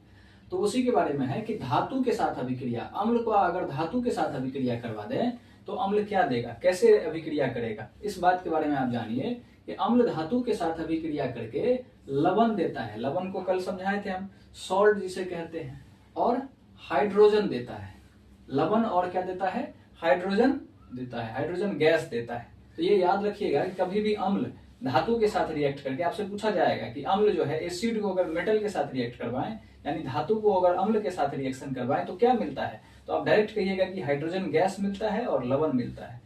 तो उसी के बारे में है कि धातु के साथ अभिक्रिया। अम्ल को अगर धातु के साथ अभिक्रिया करवा दें तो अम्ल क्या देगा, कैसे अभिक्रिया करेगा, इस बात के बारे में आप जानिए कि अम्ल धातु के साथ अभिक्रिया करके लवण देता है। लवण को कल समझाए थे हम, सॉल्ट जिसे कहते हैं, और हाइड्रोजन देता है। लवण और क्या देता है, हाइड्रोजन देता है, हाइड्रोजन गैस देता है। तो ये याद रखिएगा कि कभी भी अम्ल धातु के साथ रिएक्ट करके आपसे पूछा जाएगा कि अम्ल जो है एसिड को अगर मेटल के साथ रिएक्ट करवाएं, यानी धातु को अगर अम्ल के साथ रिएक्शन करवाएं तो क्या मिलता है, तो आप डायरेक्ट कहिएगा कि हाइड्रोजन गैस मिलता है और लवण मिलता है।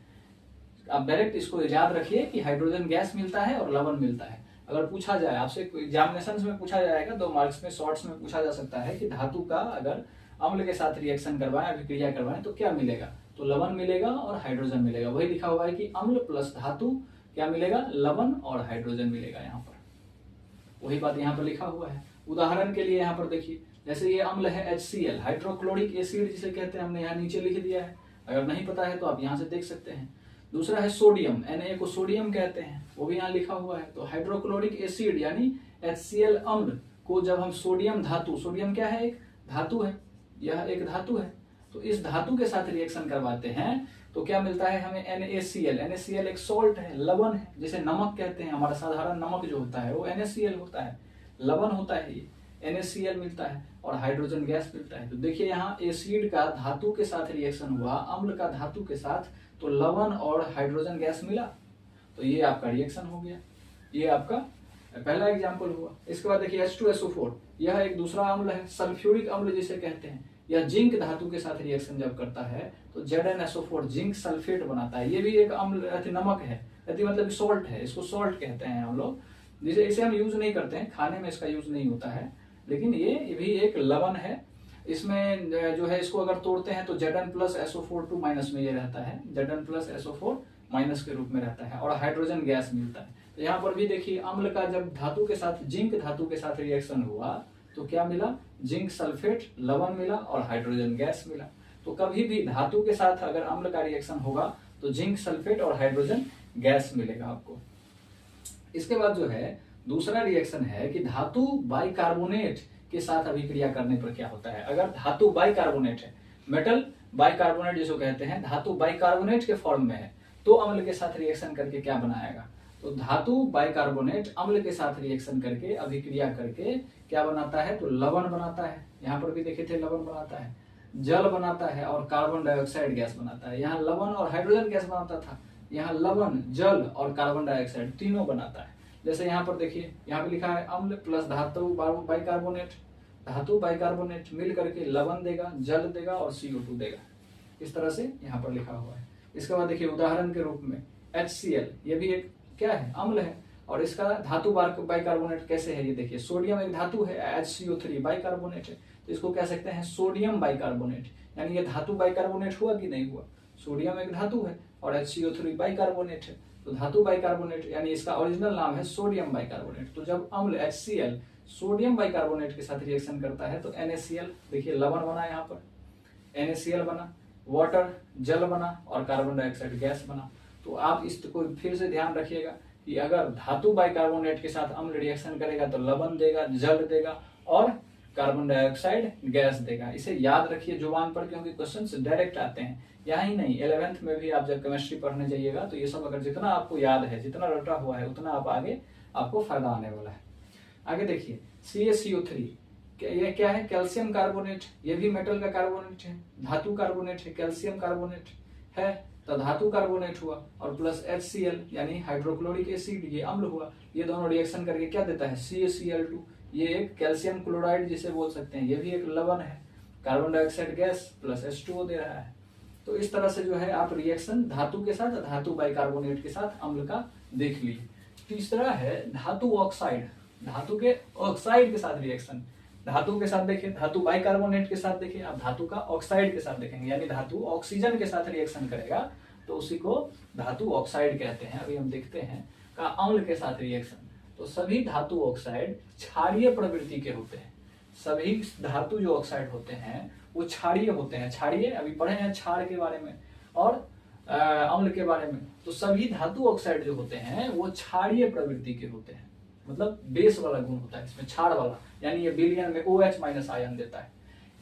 आप डायरेक्ट इसको याद रखिए कि हाइड्रोजन गैस मिलता है और लवण मिलता है। अगर पूछा जाए आपसे एग्जामिनेशन में पूछा जाएगा, 2 मार्क्स में शॉर्ट्स में पूछा जा सकता है कि धातु का अगर अम्ल के साथ रिएक्शन करवाएं, अभिक्रिया करवाएं तो क्या मिलेगा, तो लवण मिलेगा और हाइड्रोजन मिलेगा। वही लिखा हुआ है कि अम्ल प्लस धातु क्या मिलेगा, लवण और हाइड्रोजन मिलेगा। यहाँ पर वही बात यहाँ पर लिखा हुआ है। उदाहरण के लिए यहाँ पर देखिए, जैसे ये अम्ल है HCl, हाइड्रोक्लोरिक एसिड जिसे कहते हैं, हमने यहाँ नीचे लिख दिया है। अगर नहीं पता है तो आप यहाँ से देख सकते हैं। दूसरा है सोडियम, Na को सोडियम कहते हैं, वो भी यहाँ लिखा हुआ है। तो हाइड्रोक्लोरिक एसिड यानी HCl अम्ल को जब हम सोडियम धातु, सोडियम क्या है, एक धातु है, यह एक धातु है, तो इस धातु के साथ रिएक्शन करवाते हैं तो क्या मिलता है हमें NaCl। NaCl एक सॉल्ट है, लवण है, जिसे नमक कहते हैं। हमारा साधारण नमक जो होता है वो NaCl होता है, लवण होता है ये, NaCl मिलता है और हाइड्रोजन गैस मिलता है। तो देखिए यहाँ एसिड का धातु के साथ रिएक्शन हुआ, अम्ल का धातु के साथ, तो लवण और हाइड्रोजन गैस मिला, तो ये आपका रिएक्शन हो गया। ये आपका पहला एग्जाम्पल हुआ। इसके बाद देखिए H2SO4, यह एक दूसरा अम्ल है, सल्फ्यूरिक अम्ल जिसे कहते हैं। यह जिंक धातु के साथ रिएक्शन जब करता है तो ZnSO4 जिंक सल्फेट बनाता है। ये भी एक अम्ल नमक है, मतलब सॉल्ट है, इसको सॉल्ट कहते हैं हम लोग, जिसे इसे हम यूज नहीं करते हैं, खाने में इसका यूज नहीं होता है, लेकिन ये भी एक लवण है। इसमें जो है इसको अगर तोड़ते हैं तो Zn+SO4 2 माइनस में ये रहता है, Zn+SO4 माइनस के रूप में रहता है और हाइड्रोजन गैस मिलता है। तो यहाँ पर भी देखिए अम्ल का जब धातु के साथ, जिंक धातु के साथ रिएक्शन हुआ तो क्या मिला, जिंक सल्फेट लवण मिला और हाइड्रोजन गैस मिला। तो कभी भी धातु के साथ अगर अम्ल का रिएक्शन होगा तो जिंक सल्फेट और हाइड्रोजन गैस मिलेगा आपको। इसके बाद जो है दूसरा रिएक्शन है कि धातु बाइकार्बोनेट के साथ अभिक्रिया करने पर क्या होता है। अगर धातु बाइकार्बोनेट है, मेटल बाइकार्बोनेट जिसको कहते हैं, धातु बाइकार्बोनेट के फॉर्म में है, तो अम्ल के साथ रिएक्शन करके क्या बनाएगा, तो धातु बाइकार्बोनेट अम्ल के साथ रिएक्शन करके, अभिक्रिया करके क्या बनाता है, तो लवण बनाता है। यहाँ पर भी देखे थे लवण बनाता है, जल बनाता है और कार्बन डाइऑक्साइड गैस बनाता है। यहाँ लवण और हाइड्रोजन गैस बनाता था, यहाँ लवण, जल और कार्बन डाइऑक्साइड तीनों बनाता है। जैसे यहाँ पर देखिए, यहाँ पे लिखा है अम्ल प्लस धातु बाइकार्बोनेट, धातु बाइकार्बोनेट मिल करके लवण देगा, जल देगा और CO2 देगा। इस तरह से यहाँ पर लिखा हुआ है। इसके बाद देखिए उदाहरण के रूप में HCl, ये भी एक क्या है, अम्ल है, और इसका धातु बाइकार्बोनेट कैसे है, ये देखिए सोडियम एक धातु है, HCO3 बाइकार्बोनेट है, तो इसको कह सकते हैं सोडियम बाइकार्बोनेट। यानी ये धातु बाइकार्बोनेट हुआ कि नहीं हुआ, सोडियम एक धातु है और HCO3 बाइकार्बोनेट है, तो धातु बाइकार्बोनेट यानी इसका ओरिजिनल नाम है सोडियम बाइकार्बोनेट। तो जब अम्ल HCl सोडियम बाइकार्बोनेट के साथ रिएक्शन करता है तो NaCl, देखिए लवण बना, यहाँ पर NaCl बना, वाटर जल बना और कार्बन डाइऑक्साइड गैस बना। तो आप इसको फिर से ध्यान रखिएगा कि अगर धातु बाइकार्बोनेट के साथ अम्ल रिएक्शन करेगा तो लवण देगा, जल देगा और कार्बन डाइऑक्साइड गैस देगा। इसे याद रखिए जुबान पर, क्योंकि क्वेश्चंस डायरेक्ट आते हैं। यहाँ ही नहीं, 11th में भी आप जब केमिस्ट्री पढ़ने जाइएगा तो ये सब अगर जितना आपको याद है, जितना रटा हुआ है, उतना आप आगे आपको फायदा आने वाला है। आगे देखिए CaCO3, ये क्या है, कैल्शियम कार्बोनेट, ये भी मेटल का कार्बोनेट है, धातु कार्बोनेट है, कैल्शियम कार्बोनेट है, तो धातु कार्बोनेट हुआ और प्लस HCl यानी हाइड्रोक्लोरिक एसिड, ये अम्ल हुआ। ये दोनों रिएक्शन करके क्या देता है, CaCl2, ये एक कैल्शियम क्लोराइड जिसे बोल सकते हैं, ये भी एक लवण है, carbon dioxide gas plus H2O दे रहा है। तो इस तरह से जो है आप रिएक्शन धातु के साथ, धातु बाइकार्बोनेट के साथ अम्ल का देख लिए। तीसरा है धातु ऑक्साइड, धातु के ऑक्साइड के साथ रिएक्शन। धातु के साथ देखिए, धातु बाइकार्बोनेट के साथ देखिए, आप धातु का ऑक्साइड के साथ देखेंगे, यानी धातु ऑक्सीजन के साथ रिएक्शन करेगा तो उसी को धातु ऑक्साइड कहते हैं। अभी हम देखते हैं का अम्ल के साथ रिएक्शन। तो सभी धातु ऑक्साइड क्षारीय प्रवृत्ति के होते हैं। सभी धातु जो ऑक्साइड होते हैं वो क्षारीय होते हैं। क्षारीय अभी पढ़े हैं क्षार के बारे में और अम्ल के बारे में। तो सभी धातु ऑक्साइड जो होते हैं वो क्षारीय प्रवृत्ति के होते हैं, मतलब बेस वाला गुण होता है इसमें, क्षार वाला, यानी ये विलयन में OH माइनस आयन देता है।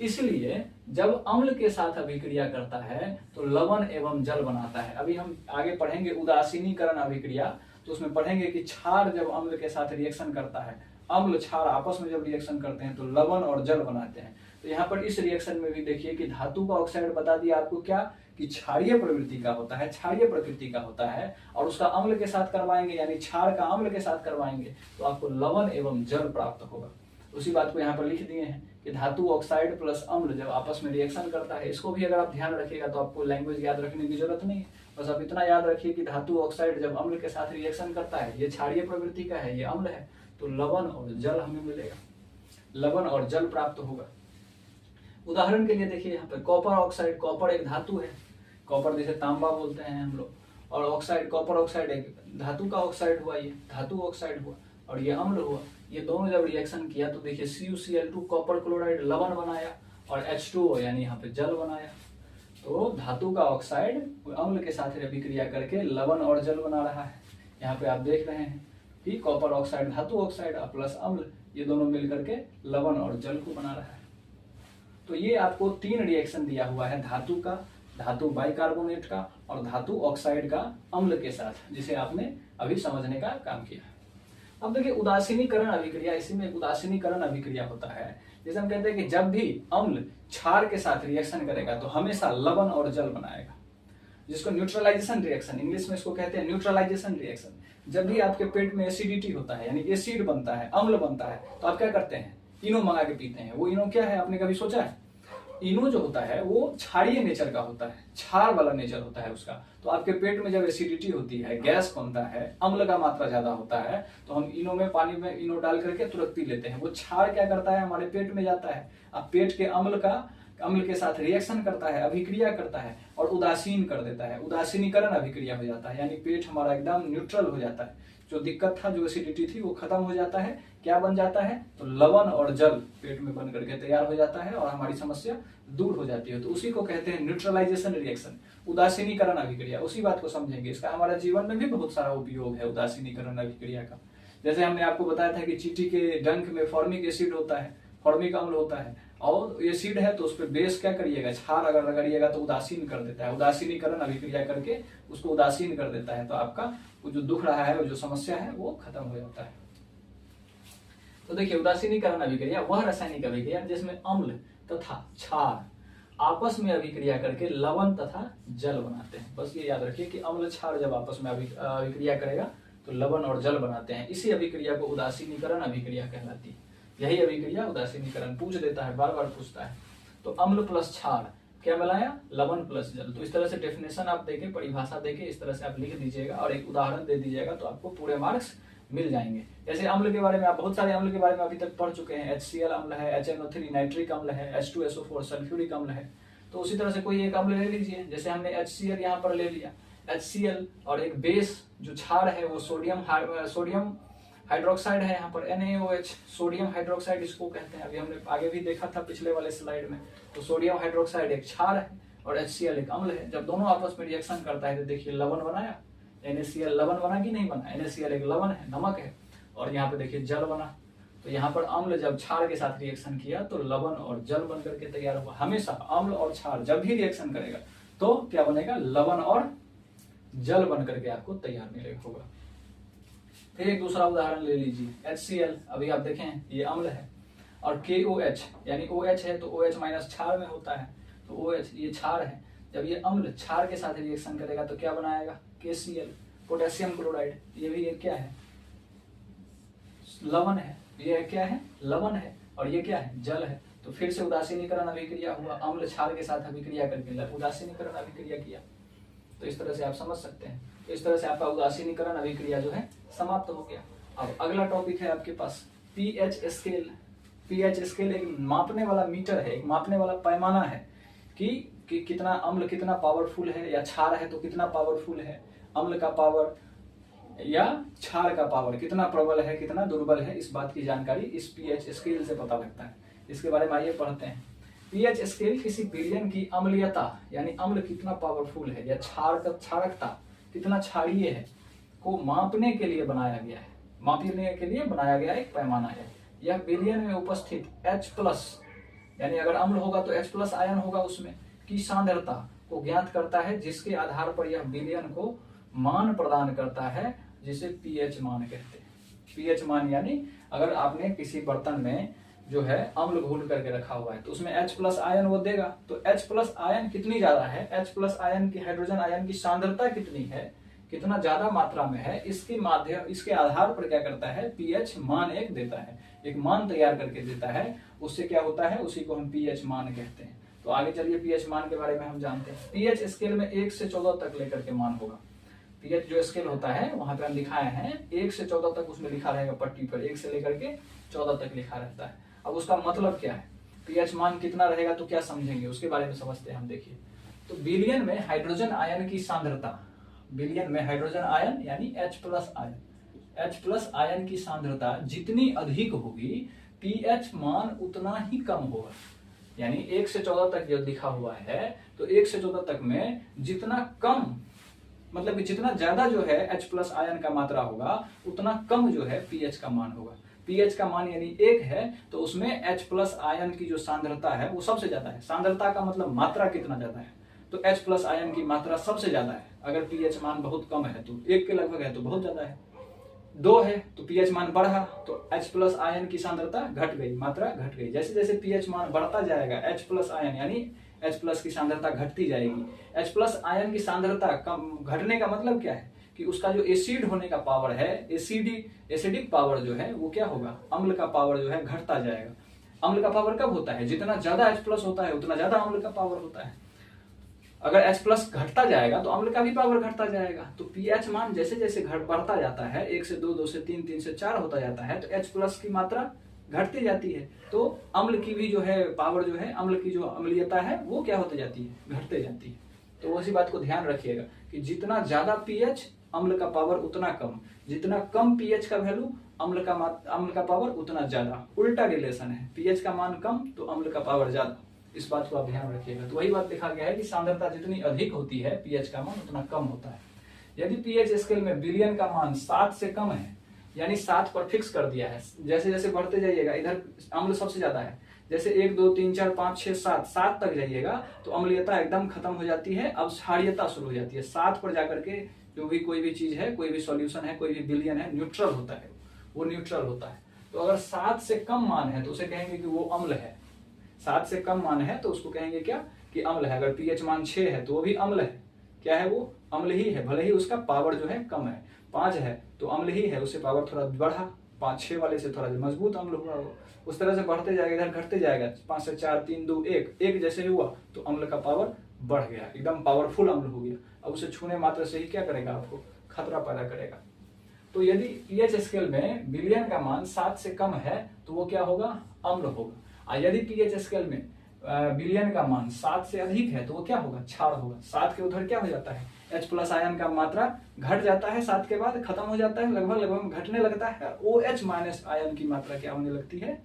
इसलिए जब अम्ल के साथ अभिक्रिया करता है तो लवण एवं जल बनाता है। अभी हम आगे पढ़ेंगे उदासीनीकरण अभिक्रिया, तो उसमें पढ़ेंगे कि क्षार जब अम्ल के साथ रिएक्शन करता है, अम्ल क्षार आपस में जब रिएक्शन करते हैं तो लवण और जल बनाते हैं। तो यहाँ पर इस रिएक्शन में भी देखिए कि धातु का ऑक्साइड बता दिया आपको क्या, कि क्षारीय प्रवृत्ति का होता है, क्षारीय प्रकृति का होता है, और उसका अम्ल के साथ करवाएंगे, यानी क्षार का अम्ल के साथ करवाएंगे तो आपको लवण एवं जल प्राप्त होगा। उसी बात को यहाँ पर लिख दिए हैं कि धातु ऑक्साइड प्लस अम्ल जब आपस में रिएक्शन करता है। इसको भी अगर आप ध्यान रखिएगा तो आपको लैंग्वेज याद रखने की जरूरत नहीं है, बस आप इतना याद रखिए कि धातु ऑक्साइड जब अम्ल के साथ रिएक्शन करता है, ये क्षारीय प्रवृत्ति का है, ये अम्ल है, तो लवण और जल हमें मिलेगा, लवण और जल प्राप्त होगा। उदाहरण के लिए देखिए यहाँ पे कॉपर ऑक्साइड, कॉपर एक धातु है, कॉपर जैसे तांबा बोलते हैं हम लोग, और ऑक्साइड, कॉपर ऑक्साइड एक धातु का ऑक्साइड हुआ, ये धातु ऑक्साइड हुआ और ये अम्ल हुआ। ये दोनों जब रिएक्शन किया तो देखिए CuCl2 कॉपर क्लोराइड लवण बनाया और H2O यानी यहाँ पे जल बनाया। तो धातु का ऑक्साइड अम्ल के साथ अभिक्रिया करके लवण और जल बना रहा है। यहाँ पे आप देख रहे हैं कि कॉपर ऑक्साइड धातु ऑक्साइड प्लस अम्ल ये दोनों मिलकर के लवण और जल को बना रहा है। तो ये आपको 3 रिएक्शन दिया हुआ है, धातु का, धातु बाइकार्बोनेट का और धातु ऑक्साइड का अम्ल के साथ, जिसे आपने अभी समझने का काम किया। अब देखिए उदासीनीकरण अभिक्रिया, इसी में उदासीनीकरण अभिक्रिया होता है। जैसे हम कहते हैं कि जब भी अम्ल क्षार के साथ रिएक्शन करेगा तो हमेशा लवण और जल बनाएगा, जिसको न्यूट्रलाइजेशन रिएक्शन, इंग्लिश में इसको कहते हैं न्यूट्रलाइजेशन रिएक्शन। जब भी आपके पेट में एसिडिटी होता है, यानी एसिड बनता है, अम्ल बनता है, तो आप क्या करते हैं, इनो मंगा के पीते हैं। वो इनो क्या है, आपने कभी सोचा है? इनो जो होता है वो क्षारीय नेचर का होता है, क्षार वाला नेचर होता है उसका। तो आपके पेट में जब एसिडिटी होती है, गैस बनता है, अम्ल का मात्रा ज्यादा होता है, तो हम इनो में, पानी में इनो डाल करके तुरंत पी लेते हैं। वो क्षार क्या करता है, हमारे पेट में जाता है, अब पेट के अम्ल के साथ रिएक्शन करता है, अभिक्रिया करता है और उदासीन कर देता है, उदासीनीकरण अभिक्रिया हो जाता है, यानी पेट हमारा एकदम न्यूट्रल हो जाता है। जो दिक्कत था, जो एसिडिटी थी, वो खत्म हो जाता है। क्या बन जाता है, तो लवण और जल पेट में बन करके तैयार हो जाता है और हमारी समस्या दूर हो जाती है। तो उसी को कहते हैं न्यूट्रलाइजेशन रिएक्शन, उदासीनीकरण अभिक्रिया। उसी बात को समझेंगे, इसका हमारे जीवन में भी बहुत सारा उपयोग है उदासीनीकरण अभिक्रिया का। जैसे हमने आपको बताया था कि चींटी के डंक में फॉर्मिक एसिड होता है, फॉर्मिक अम्ल होता है, और एसिड है तो उस पर बेस क्या करिएगा, क्षार अगर रगड़िएगा तो उदासीन कर देता है, उदासीनीकरण अभिक्रिया करके उसको उदासीन कर देता है। तो आपका वो जो दुख रहा है, वो जो समस्या है, वो खत्म हो जाता है। तो देखिए उदासीनीकरण अभिक्रिया वह रासायनिक अभिक्रिया जिसमें अम्ल तथा क्षार आपस में अभिक्रिया करके लवण तथा जल बनाते हैं। बस ये याद रखिए कि अम्ल क्षार जब आपस में अभिक्रिया करेगा तो लवण और जल बनाते हैं। इसी अभिक्रिया को उदासीनीकरण अभिक्रिया कहलाती है। यही अभिक्रिया उदासीनीकरण पूछ देता है, बार बार पूछता है। तो अम्ल प्लस क्षार क्या बनाया, लवण प्लस जल। तो इस तरह से डेफिनेशन आप देके, परिभाषा देके इस तरह से आप लिख दीजिएगा और एक उदाहरण दे दीजिएगा तो आपको पूरे मार्क्स मिल जाएंगे। जैसे अम्ल के बारे में आप बहुत सारे अम्ल के बारे में अभी तक पढ़ चुके हैं। HCl अम्ल है, HNO3 नाइट्रिक अम्ल है, H2SO4 सल्फ्यूरिक अम्ल है। तो उसी तरह से कोई एक अम्ल ले लीजिए। जैसे हमने HCl यहाँ पर ले लिया, HCl और एक बेस जो क्षार है वो सोडियम हाइड्रोक्साइड है, यहाँ पर NaOH, सोडियम हाइड्रोक्साइड इसको कहते हैं। अभी हमने आगे भी देखा था पिछले वाले स्लाइड में। तो सोडियम हाइड्रोक्साइड एक क्षार है और HCl एक अम्ल है। जब दोनों आपस में रिएक्शन करता है तो देखिए लवण बनाया, NaCl लवण बना कि नहीं बना, NaCl एक लवण है, नमक है, और यहाँ पे देखिए जल बना। तो यहाँ पर अम्ल जब क्षार के साथ रिएक्शन किया तो लवण और जल बन करके तैयार हुआ। हमेशा अम्ल और क्षार जब भी रिएक्शन करेगा तो क्या बनेगा, लवण और जल बन करके आपको तैयार मिलेगा होगा। फिर एक दूसरा उदाहरण ले लीजिए, HCl अभी आप देखें ये अम्ल है, और KOH यानी OH है तो OH माइनस क्षार में होता है, तो OH ये क्षार है। जब ये अम्ल क्षार के साथ रिएक्शन करेगा तो क्या बनाएगा, KCl पोटेशियम क्लोराइड। ये भी एक क्या है, लवण है, ये क्या है, लवण है, और ये क्या है, जल है। तो फिर से उदासीनीकरण अभिक्रिया हुआ, अम्ल क्षार के साथ अभिक्रिया करके उदासीनीकरण अभिक्रिया किया। तो इस तरह से आप समझ सकते हैं। तो इस तरह से आपका उदासीनीकरण अभिक्रिया जो है समाप्त हो गया। अब अगला टॉपिक है आपके पास पीएच स्केल। पीएच स्केल एक मापने वाला मीटर है, एक मापने वाला पैमाना है कि कितना अम्ल कितना पावरफुल है, या क्षार है तो कितना पावरफुल है, अम्ल का पावर या क्षार का पावर कितना प्रबल है कितना दुर्बल है। इस बात की जानकारी इस पीएच स्केल से पता लगता है। इसके बारे में आइए पढ़ते हैं। पीएच स्केल किसी विलयन की अम्लीयता यानी अम्ल कितना पावरफुल है या क्षारकता कितना क्षारीय है को मापने के लिए बनाया गया है। मापने के लिए बनाया गया एक पैमाना है। यह विलयन में उपस्थित H+ यानी अगर अम्ल होगा तो H+ आयन होगा उसमें की सांद्रता को ज्ञात करता है, जिसके आधार पर यह विलयन को मान प्रदान करता है, जिसे पीएच मान कहते हैं। पीएच मान यानी अगर आपने किसी बर्तन में जो है अम्ल घोल करके रखा हुआ है तो उसमें H+ आयन वो देगा। तो H+ आयन कितनी ज्यादा है, H+ आयन की हाइड्रोजन आयन की सांद्रता कितनी है, कितना ज्यादा मात्रा में है, इसके आधार पर क्या करता है, पीएच मान एक देता है, एक मान तैयार करके देता है। उससे क्या होता है, उसी को हम पीएच मान कहते हैं। तो आगे चलिए पीएच मान के बारे में हम जानते हैं। पीएच स्केल में 1 से 14 तक लेकर के मान होगा। पीएच जो स्केल होता है वहां पे हम दिखाए हैं 1 से 14 तक उसमें लिखा रहेगा पट्टी पर, 1 से लेकर के 14 तक लिखा रहता है। अब उसका मतलब क्या है, पीएच मान कितना रहेगा तो क्या समझेंगे उसके बारे में समझते हैं हम। देखिए तो विलयन में हाइड्रोजन आयन की सांद्रता, विलयन में हाइड्रोजन आयन यानी H+ आयन की सांद्रता जितनी अधिक होगी पीएच मान उतना ही कम होगा। यानी 1 से 14 तक जो लिखा हुआ है, तो 1 से 14 तक में जितना कम, मतलब कि जितना ज्यादा जो है H प्लस आयन का मात्रा होगा उतना कम जो है pH का मान होगा। pH का मान यानी 1 है तो उसमें H प्लस आयन की जो सांद्रता है वो सबसे ज्यादा है। सांद्रता का मतलब मात्रा कितना ज्यादा है, तो H प्लस आयन की मात्रा सबसे ज्यादा है। अगर pH मान बहुत कम है तो 1 के लगभग है तो बहुत ज्यादा है। 2 है तो pH मान बढ़ा तो H प्लस आयन की सांद्रता घट गई, मात्रा घट गई। जैसे जैसे pH मान बढ़ता जाएगा H प्लस आयन यानी H प्लस की सांद्रता घटती जाएगी। H प्लस आयन की सांद्रता कम घटने का मतलब क्या है कि उसका जो एसिड होने का पावर है, एसिडिक पावर जो है वो क्या होगा, अम्ल का पावर जो है घटता जाएगा। अम्ल का पावर कब होता है, जितना ज्यादा H प्लस होता है उतना ज्यादा अम्ल का पावर होता है। अगर H प्लस घटता जाएगा तो अम्ल का भी पावर घटता जाएगा। तो pH मान जैसे जैसे बढ़ता जाता है, 1 से 2, 2 से 3, 3 से 4 होता जाता है, तो H प्लस की मात्रा घटती जाती है। तो अम्ल की भी जो है पावर जो है, अम्ल की जो अम्लीयता है वो क्या होती जाती है, घटते जाती है। तो उसी बात को ध्यान रखिएगा कि जितना ज्यादा pH अम्ल का पावर उतना कम, जितना कम pH का वैल्यू अम्ल का पावर उतना ज्यादा। उल्टा रिलेशन है, pH का मान कम तो अम्ल का पावर ज्यादा। इस बात को आप ध्यान रखिएगा। तो वही बात देखा गया है कि सांद्रता जितनी अधिक होती है pH का मान उतना कम होता है। यदि pH स्केल में विलयन का मान 7 से कम है, यानी 7 पर फिक्स कर दिया है, जैसे जैसे बढ़ते जाइएगा इधर अम्ल सबसे ज्यादा है, जैसे 1 2 3 4 5 6 7 तक जाइएगा तो अम्लीयता एकदम खत्म हो जाती है, अब क्षारीयता शुरू हो जाती है। 7 पर जाकर के जो भी कोई भी चीज है, कोई भी सॉल्यूशन है, कोई भी विलयन है, न्यूट्रल होता है, वो न्यूट्रल होता है। तो अगर 7 से कम मान है तो उसे कहेंगे कि वो अम्ल है। 7 से कम मान है तो उसको कहेंगे क्या कि अम्ल है। अगर pH मान 6 है तो वो भी अम्ल है। क्या है, वो अम्ल ही है, भले ही उसका पावर जो है कम है। 5 है तो अम्ल ही है, उससे पावर थोड़ा बढ़ा, 5-6 वाले से थोड़ा मजबूत अम्ल हुआ वो। उस तरह से बढ़ते जाएगा, इधर घटते जाएगा, 5 से 4 3 2 1 जैसे ही हुआ तो अम्ल का पावर बढ़ गया, एकदम पावरफुल अम्ल हो गया। अब उसे छूने मात्र से ही क्या करेगा, आपको खतरा पैदा करेगा। तो यदि pH स्केल में विलयन का मान 7 से कम है तो वो क्या होगा, अम्ल होगा। और यदि pH स्केल में विलयन का मान 7 से अधिक है तो वो क्या होगा, क्षार होगा। 7 के उधर क्या हो जाता है, H प्लस आयन का मात्रा घट जाता है, 7 के बाद खत्म हो जाता है, लगभग घटने लगता है। OH माइनस आयन की मात्रा क्या होने लगती है,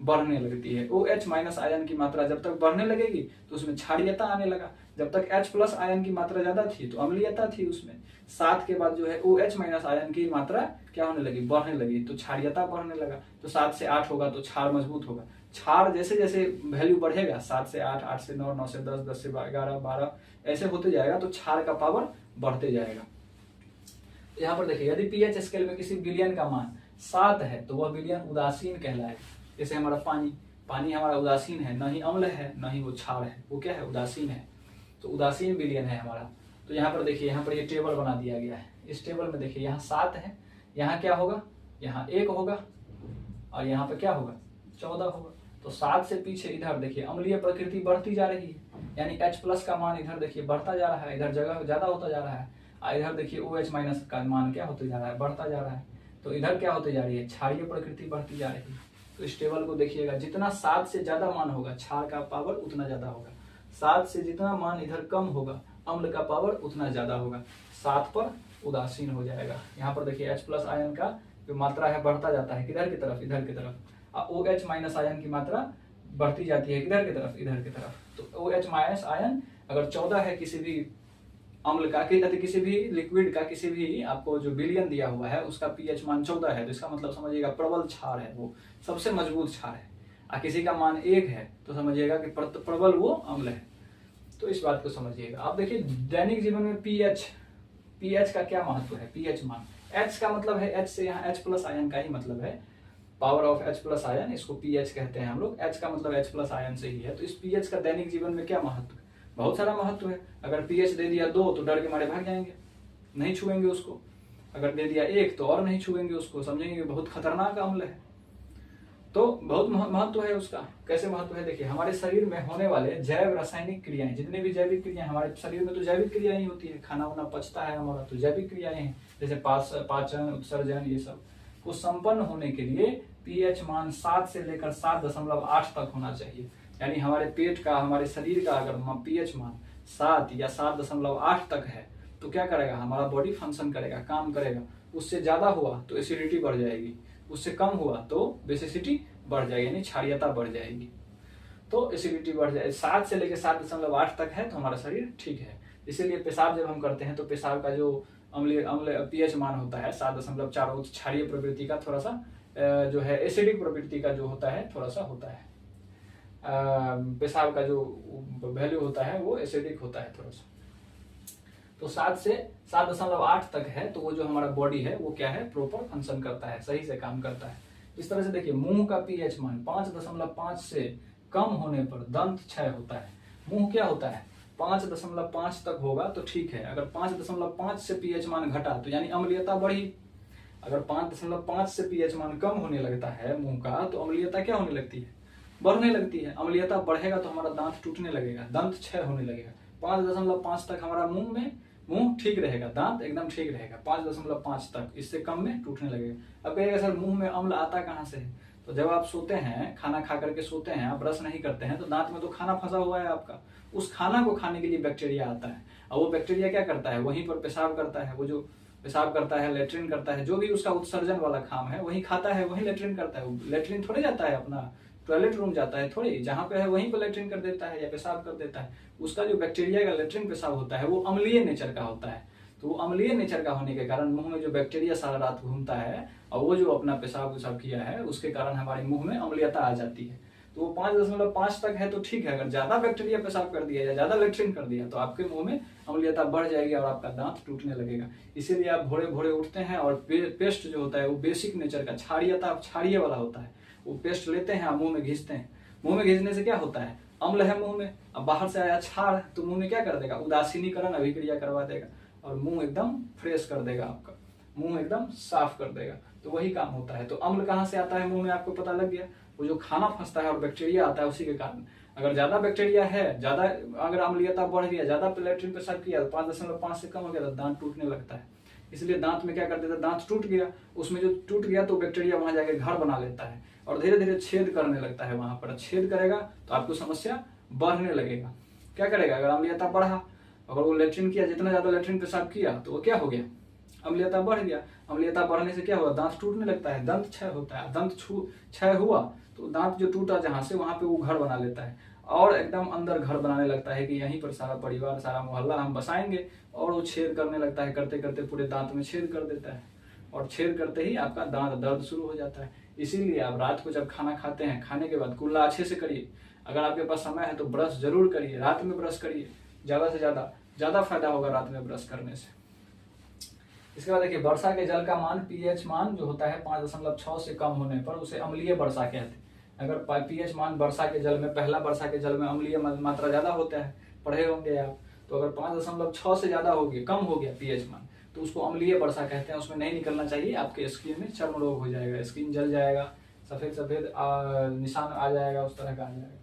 बढ़ने लगती है। OH माइनस आयन की मात्रा जब तक बढ़ने लगेगी तो उसमें क्षारीयता आने लगा। जब तक H प्लस आयन की मात्रा ज्यादा थी तो अम्लीयता थी उसमें। 7 के बाद जो है OH माइनस आयन की मात्रा क्या होने लगी, बढ़ने लगी, तो क्षारीयता बढ़ने लगा। तो 7 से 8 होगा तो क्षार मजबूत होगा। क्षार जैसे जैसे वैल्यू बढ़ेगा, 7 से 8, 8 से 9, 9 से 10, 10 से 11, 12 ऐसे होते जाएगा तो क्षार का पावर बढ़ते जाएगा। यहाँ पर देखिए, यदि pH स्केल में किसी विलयन का मान 7 है तो वह विलयन उदासीन कहलाएगा। जैसे हमारा पानी हमारा उदासीन है, ना ही अम्ल है ना ही वो क्षार है, वो क्या है, उदासीन है। तो उदासीन विलयन है हमारा। तो यहाँ पर देखिए, यहाँ पर ये टेबल बना दिया गया है। इस टेबल में देखिए यहाँ 7 है, यहाँ क्या होगा, यहाँ 1 होगा और यहाँ पे क्या होगा, 14 होगा। तो 7 से पीछे इधर देखिए अम्लीय प्रकृति बढ़ती जा रही है, यानी H प्लस का मान इधर देखिए बढ़ता जा रहा है, इधर जगह ज्यादा होता जा रहा है। और इधर देखिए OH माइनस का मान क्या होते जा रहा है, बढ़ता जा रहा है। तो इधर क्या होते जा रही है, क्षारीय प्रकृति बढ़ती जा रही है। तो इस टेबल को देखिएगा, जितना 7 से ज्यादा मान होगा क्षार का पावर उतना ज्यादा होगा। 7 से जितना मान इधर कम होगा अम्ल का पावर उतना ज्यादा होगा। 7 पर उदासीन हो जाएगा। यहाँ पर देखिए H प्लस आयन का जो मात्रा है बढ़ता जाता है, किधर की तरफ, इधर की तरफ। और OH माइनस आयन की मात्रा बढ़ती जाती है, किधर की तरफ, इधर की तरफ। तो OH माइनस आयन अगर 14 है किसी भी अम्ल का, किसी भी लिक्विड का, किसी भी आपको जो विलयन दिया हुआ है उसका pH मान 14 है तो इसका मतलब समझिएगा प्रबल क्षार है, वो सबसे मजबूत क्षार है। और किसी का मान 1 है तो समझिएगा कि प्रबल वो अम्ल है। तो इस बात को समझिएगा। आप देखिए दैनिक जीवन में pH का क्या महत्व है, pH मान। H का मतलब है, H से यहाँ H प्लस आयन का ही मतलब है, power of H plus ion, इसको pH कहते हैं हम लोग। H का मतलब H प्लस आयन से ही है। तो इस pH का दैनिक जीवन में क्या महत्व है, बहुत सारा महत्व है। अगर pH दे दिया 2 तो डर के मारे भाग जाएंगे, नहीं छुएंगे उसको। अगर दे दिया 1 तो और नहीं छुएंगे उसको, समझेंगे बहुत खतरनाक अम्ल है। तो बहुत महत्व है उसका। कैसे महत्व है, देखिए हमारे शरीर में होने वाले जैव रासायनिक क्रियाएं, जितने भी जैविक क्रियाएं हमारे शरीर में, तो जैविक क्रियाएं ही होती है, खाना वाना पचता है हमारा तो जैविक क्रियाएं हैं, जैसे पाचन, उत्सर्जन, ये सब को संपन्न होने के लिए pH मान 7 से लेकर 7.8 तक होना चाहिए। यानी हमारे पेट का, हमारे शरीर का अगर pH मान 7 या 7.8 तक है तो क्या करेगा, हमारा बॉडी फंक्शन करेगा, काम करेगा। उससे ज्यादा हुआ तो एसिडिटी बढ़ जाएगी, उससे कम हुआ तो बेसिसिटी बढ़ जाएगी, यानी क्षारीयता बढ़ जाएगी। तो एसिडिटी बढ़ जाए। 7 से लेकर 7.8 तक है तो हमारा शरीर ठीक है। इसीलिए पेशाब जब हम करते हैं तो पेशाब का जो अम्ल अम्ल पीएच मान होता है 7.4, वो क्षारीय प्रवृत्ति का थोड़ा सा जो है एसिडिक प्रवृत्ति का जो होता है थोड़ा सा होता है। पेशाब का जो वैल्यू होता है वो एसिडिक होता है थोड़ा सा। तो 7 से 7.8 तक है तो वो जो हमारा बॉडी है वो क्या है, प्रॉपर फंक्शन करता है, सही से काम करता है। इस तरह से देखिए मुंह का पीएच मान 5.5 से कम होने पर दंत क्षय होता है। मुंह क्या होता है 5.5 तक होगा तो ठीक है। अगर 5.5 से पीएच मान घटा तो यानी अम्लीयता बढ़ी। अगर 5.5 से पीएच मान कम होने लगता है मुंह का तो अम्लीयता क्या होने लगती है, बढ़ने लगती है। अम्लीयता बढ़ेगा तो हमारा दांत टूटने लगेगा, दंत क्षय होने लगेगा। 5.5 तक हमारा मुंह ठीक रहेगा, दांत एकदम ठीक रहेगा। 5.5 तक, इससे कम में टूटने लगेगा। अब कहिएगा सर मुंह में अम्ल आता कहाँ से है, तो जब आप सोते हैं, खाना खा करके सोते हैं, आप ब्रश नहीं करते हैं तो दांत में तो खाना फंसा हुआ है आपका, उस खाना को खाने के लिए बैक्टीरिया आता है और वो बैक्टीरिया क्या करता है, वहीं पर पेशाब करता है। वो जो पेशाब करता है, लेट्रिन करता है, जो भी उसका उत्सर्जन वाला काम है वही खाता है, वही लेट्रिन करता है। लेट्रिन थोड़े जाता है अपना टॉयलेट रूम जाता है थोड़ी, जहाँ पे है वहीं पर लेट्रिन कर देता है या पेशाब कर देता है। उसका जो बैक्टीरिया का लेट्रिन पेशाब होता है वो अम्लीय नेचर का होता है। तो वो अम्लीय नेचर का होने के कारण मुंह में जो बैक्टीरिया सारा रात घूमता है और वो जो अपना पेशाब उसाब किया है उसके कारण हमारे मुंह में अम्लीयता आ जाती है। तो वो 5.5 तक है तो ठीक है। अगर ज्यादा बैक्टीरिया पेशाब कर दिया या ज्यादा लेट्रिन कर दिया तो आपके मुंह में अम्लीयता बढ़ जाएगी और आपका दांत टूटने लगेगा। इसीलिए आप भोरे भोरे उठते हैं और पेस्ट जो होता है वो बेसिक नेचर का क्षारीय वाला होता है, वो पेस्ट लेते हैं, मुंह में घिसते हैं। मुंह में घिसने से क्या होता है, अम्ल है मुंह में, अब बाहर से आया क्षार तो मुंह में क्या कर देगा, उदासीनीकरण अभिक्रिया करवा देगा और मुंह एकदम फ्रेश कर देगा, आपका मुंह एकदम साफ कर देगा। तो वही काम होता है। तो अम्ल कहाँ से आता है मुंह में, आपको पता लग गया, वो जो खाना फंसता है और बैक्टीरिया आता है उसी के कारण। अगर ज्यादा बैक्टीरिया है, ज्यादा अगर अम्लीयता बढ़ गया, ज्यादा लेट्रिन पेशाब किया, 5.5 से कम हो गया तो दांत टूटने लगता है। इसलिए दांत में क्या कर देता है, दांत टूट गया, उसमें जो टूट गया तो बैक्टीरिया वहां जाके घर बना लेता है और धीरे धीरे छेद करने लगता है। वहां पर छेद करेगा तो आपको समस्या बढ़ने लगेगा। क्या करेगा, अगर अम्लीयता बढ़ा, अगर वो लेट्रिन किया, जितना ज्यादा लेट्रिन पेशाब किया तो वो क्या हो गया, अम्लीयता बढ़ गया। अम्लीयता बढ़ने से क्या हुआ, दांत टूटने लगता है, दंत क्षय होता है। दंत क्षय हुआ तो दांत जो टूटा जहां से, वहां पे वो घर बना लेता है और एकदम अंदर घर बनाने लगता है कि यहीं पर सारा परिवार, सारा मोहल्ला हम बसाएंगे। और वो छेद करने लगता है, करते करते पूरे दांत में छेद कर देता है और छेद करते ही आपका दांत दर्द शुरू हो जाता है। इसीलिए आप रात को जब खाना खाते हैं, खाने के बाद कुल्ला अच्छे से करिए। अगर आपके पास समय है तो ब्रश जरूर करिए, रात में ब्रश करिए, ज्यादा से ज्यादा फायदा होगा रात में ब्रश करने से। इसके बाद देखिए वर्षा के जल का मान, पीएच मान जो होता है 5.6 से कम होने पर उसे अम्लीय वर्षा कहते हैं। अगर पीएच मान वर्षा के जल में, पहला वर्षा के जल में अम्लीय मात्रा ज्यादा होता है, पढ़े होंगे आप, तो अगर 5.6 से ज्यादा हो गया, कम हो गया पीएच मान, तो उसको अम्लीय वर्षा कहते हैं। उसमें नहीं निकलना चाहिए, आपके स्किन में चर्म रोग हो जाएगा, स्किन जल जाएगा, सफेद सफेद निशान आ जाएगा, उस तरह का आ जाएगा।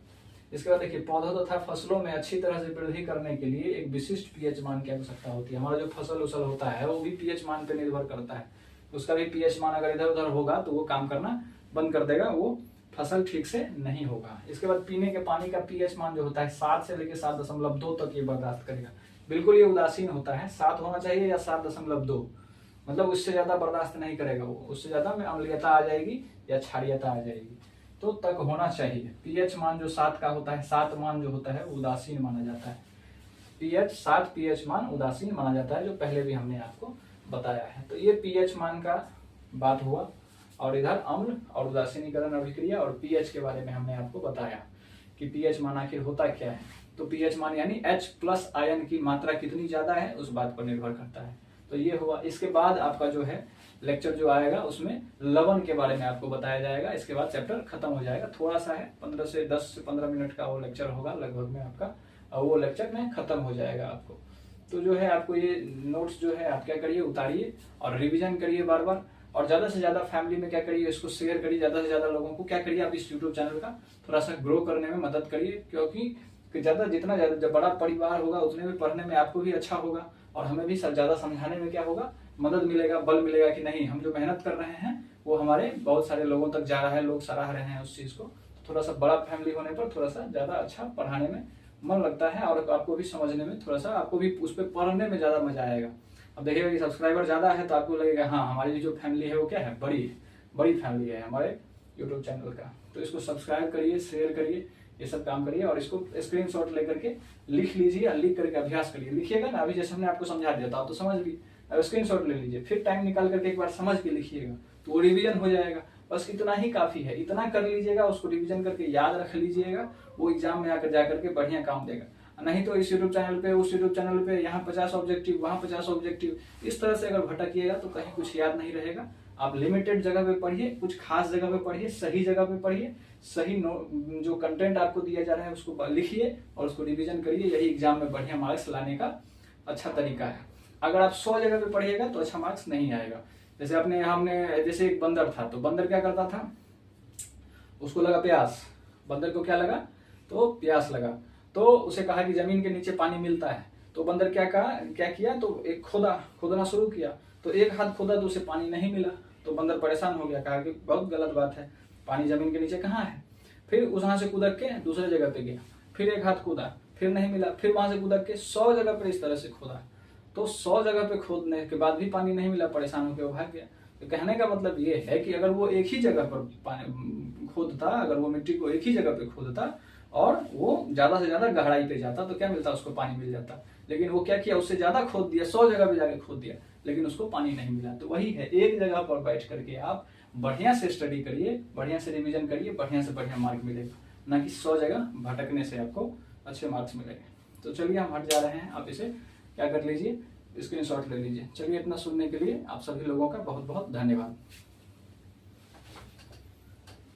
इसके बाद देखिए पौधों तथा फसलों में अच्छी तरह से वृद्धि करने के लिए एक विशिष्ट पीएच मान की आवश्यकता होती है। हमारा जो फसल उसल होता है वो भी पीएच मान पर निर्भर करता है। उसका भी पीएच मान अगर इधर उधर होगा तो वो काम करना बंद कर देगा, वो फसल ठीक से नहीं होगा। इसके बाद पीने के पानी का पीएच मान जो होता है 7 से लेकर 7.2 तक ये बर्दाश्त करेगा। बिल्कुल ये उदासीन होता है, 7 होना चाहिए या 7.2, मतलब उससे ज्यादा बर्दाश्त नहीं करेगा वो, उससे ज्यादा में अम्लीयता आ जाएगी या क्षारीयता आ जाएगी, तो तक होना चाहिए। पीएच मान जो 7 का होता है, 7 मान जो होता है उदासीन माना जाता है। 7 पीएच मान उदासीन माना जाता है, जो पहले भी हमने आपको बताया है। तो ये पीएच मान का बात हुआ और इधर अम्ल और उदासीनीकरण अभिक्रिया और पीएच के बारे में हमने आपको बताया कि पीएच मान आखिर होता क्या है। तो पीएच मान यानी H+ आयन की मात्रा कितनी ज्यादा है उस बात पर निर्भर करता है। तो ये हुआ। इसके बाद आपका जो है लेक्चर जो आएगा उसमें लवण के बारे में आपको बताया जाएगा। इसके बाद चैप्टर खत्म हो जाएगा, थोड़ा सा है, 10 से 15 मिनट का वो लेक्चर होगा लगभग में आपका, और वो लेक्चर में खत्म हो जाएगा आपको। तो जो है आपको ये नोट्स जो है आप क्या करिए, उतारिए और रिविजन करिए बार बार, और ज्यादा से ज्यादा फैमिली में क्या करिए, इसको शेयर करिए, ज्यादा से ज्यादा लोगों को क्या करिए, आप इस यूट्यूब चैनल का थोड़ा सा ग्रो करने में मदद करिए, क्योंकि जितना ज्यादा बड़ा परिवार होगा उतने में पढ़ने में आपको भी अच्छा होगा और हमें भी ज्यादा समझाने में क्या होगा, मदद मिलेगा, बल मिलेगा कि नहीं हम जो मेहनत कर रहे हैं वो हमारे बहुत सारे लोगों तक जा रहा है, लोग सराह रहे हैं उस चीज को। थोड़ा सा बड़ा फैमिली होने पर थोड़ा सा ज्यादा अच्छा पढ़ाने में मन लगता है और आपको भी समझने में थोड़ा सा, आपको भी उस पर पढ़ने में ज्यादा मजा आएगा। अब देखिएगा कि सब्सक्राइबर ज्यादा है तो आपको लगेगा हाँ हमारी जो फैमिली है वो क्या है, बड़ी फैमिली है हमारे यूट्यूब चैनल का। तो इसको सब्सक्राइब करिए, शेयर करिए, ये सब काम करिए और इसको स्क्रीनशॉट लेकर के लिख लीजिए, लिख करके अभ्यास करिए। लिखिएगा ना, अभी जैसे हमने आपको समझा दिया था आप तो समझ ली, अब स्क्रीनशॉट ले लीजिए, फिर टाइम निकाल करके एक बार समझ के लिखिएगा, तो वो रिवीजन हो जाएगा। बस इतना ही काफी है, इतना कर लीजिएगा, उसको रिवीजन करके याद रख लीजिएगा, वो एग्जाम में आकर जाकर के बढ़िया काम देगा। नहीं तो इस यूट्यूब चैनल पे, उस यूट्यूब चैनल पे, यहाँ 50 ऑब्जेक्टिव, वहाँ 50 ऑब्जेक्टिव, इस तरह से अगर भटकिएगा तो कहीं कुछ याद नहीं रहेगा। आप लिमिटेड जगह पे पढ़िए, कुछ खास जगह पे पढ़िए, सही जगह पे पढ़िए, सही जो कंटेंट आपको दिया जा रहा है उसको लिखिए और उसको रिवीजन करिए। यही एग्जाम में बढ़िया मार्क्स लाने का अच्छा तरीका है। अगर आप 100 जगह पे पढ़िएगा तो अच्छा मार्क्स नहीं आएगा। जैसे हमने जैसे एक बंदर था, तो बंदर क्या करता था, उसको लगा प्यास, बंदर को क्या लगा, तो प्यास लगा, तो उसे कहा कि जमीन के नीचे पानी मिलता है, तो बंदर क्या किया, तो एक खोदना शुरू किया, तो एक हाथ खोदा तो उसे पानी नहीं मिला, तो बंदर परेशान हो गया, कहा कि बहुत गलत बात है, पानी जमीन के नीचे कहाँ है। फिर वहां से कूद के दूसरे जगह पे गया, फिर एक हाथ कूदा, फिर नहीं मिला, फिर वहां से कूद के 100 जगह पर इस तरह से खोदा, तो 100 जगह पे खोदने के बाद भी पानी नहीं मिला, परेशान होकर वो भाग गया। तो कहने का मतलब ये है कि अगर वो एक ही जगह पर पानी खोदता, अगर वो मिट्टी को एक ही जगह पे खोदता और वो ज्यादा से ज्यादा गहराई पे जाता तो क्या मिलता, उसको पानी मिल जाता। लेकिन वो क्या किया, उससे ज्यादा खोद दिया, 100 जगह पे जाके खोद दिया, लेकिन उसको पानी नहीं मिला। तो वही है, एक जगह पर बैठ करके आप बढ़िया से स्टडी करिए, बढ़िया से रिवीजन करिए, बढ़िया से बढ़िया मार्क मिलेगा, ना कि 100 जगह भटकने से आपको अच्छे मार्क्स मिलेंगे। तो चलिए हम हट जा रहे हैं, आप इसे क्या कर लीजिए, स्क्रीनशॉट ले लीजिए। चलिए, इतना सुनने के लिए आप सभी लोगों का बहुत बहुत धन्यवाद।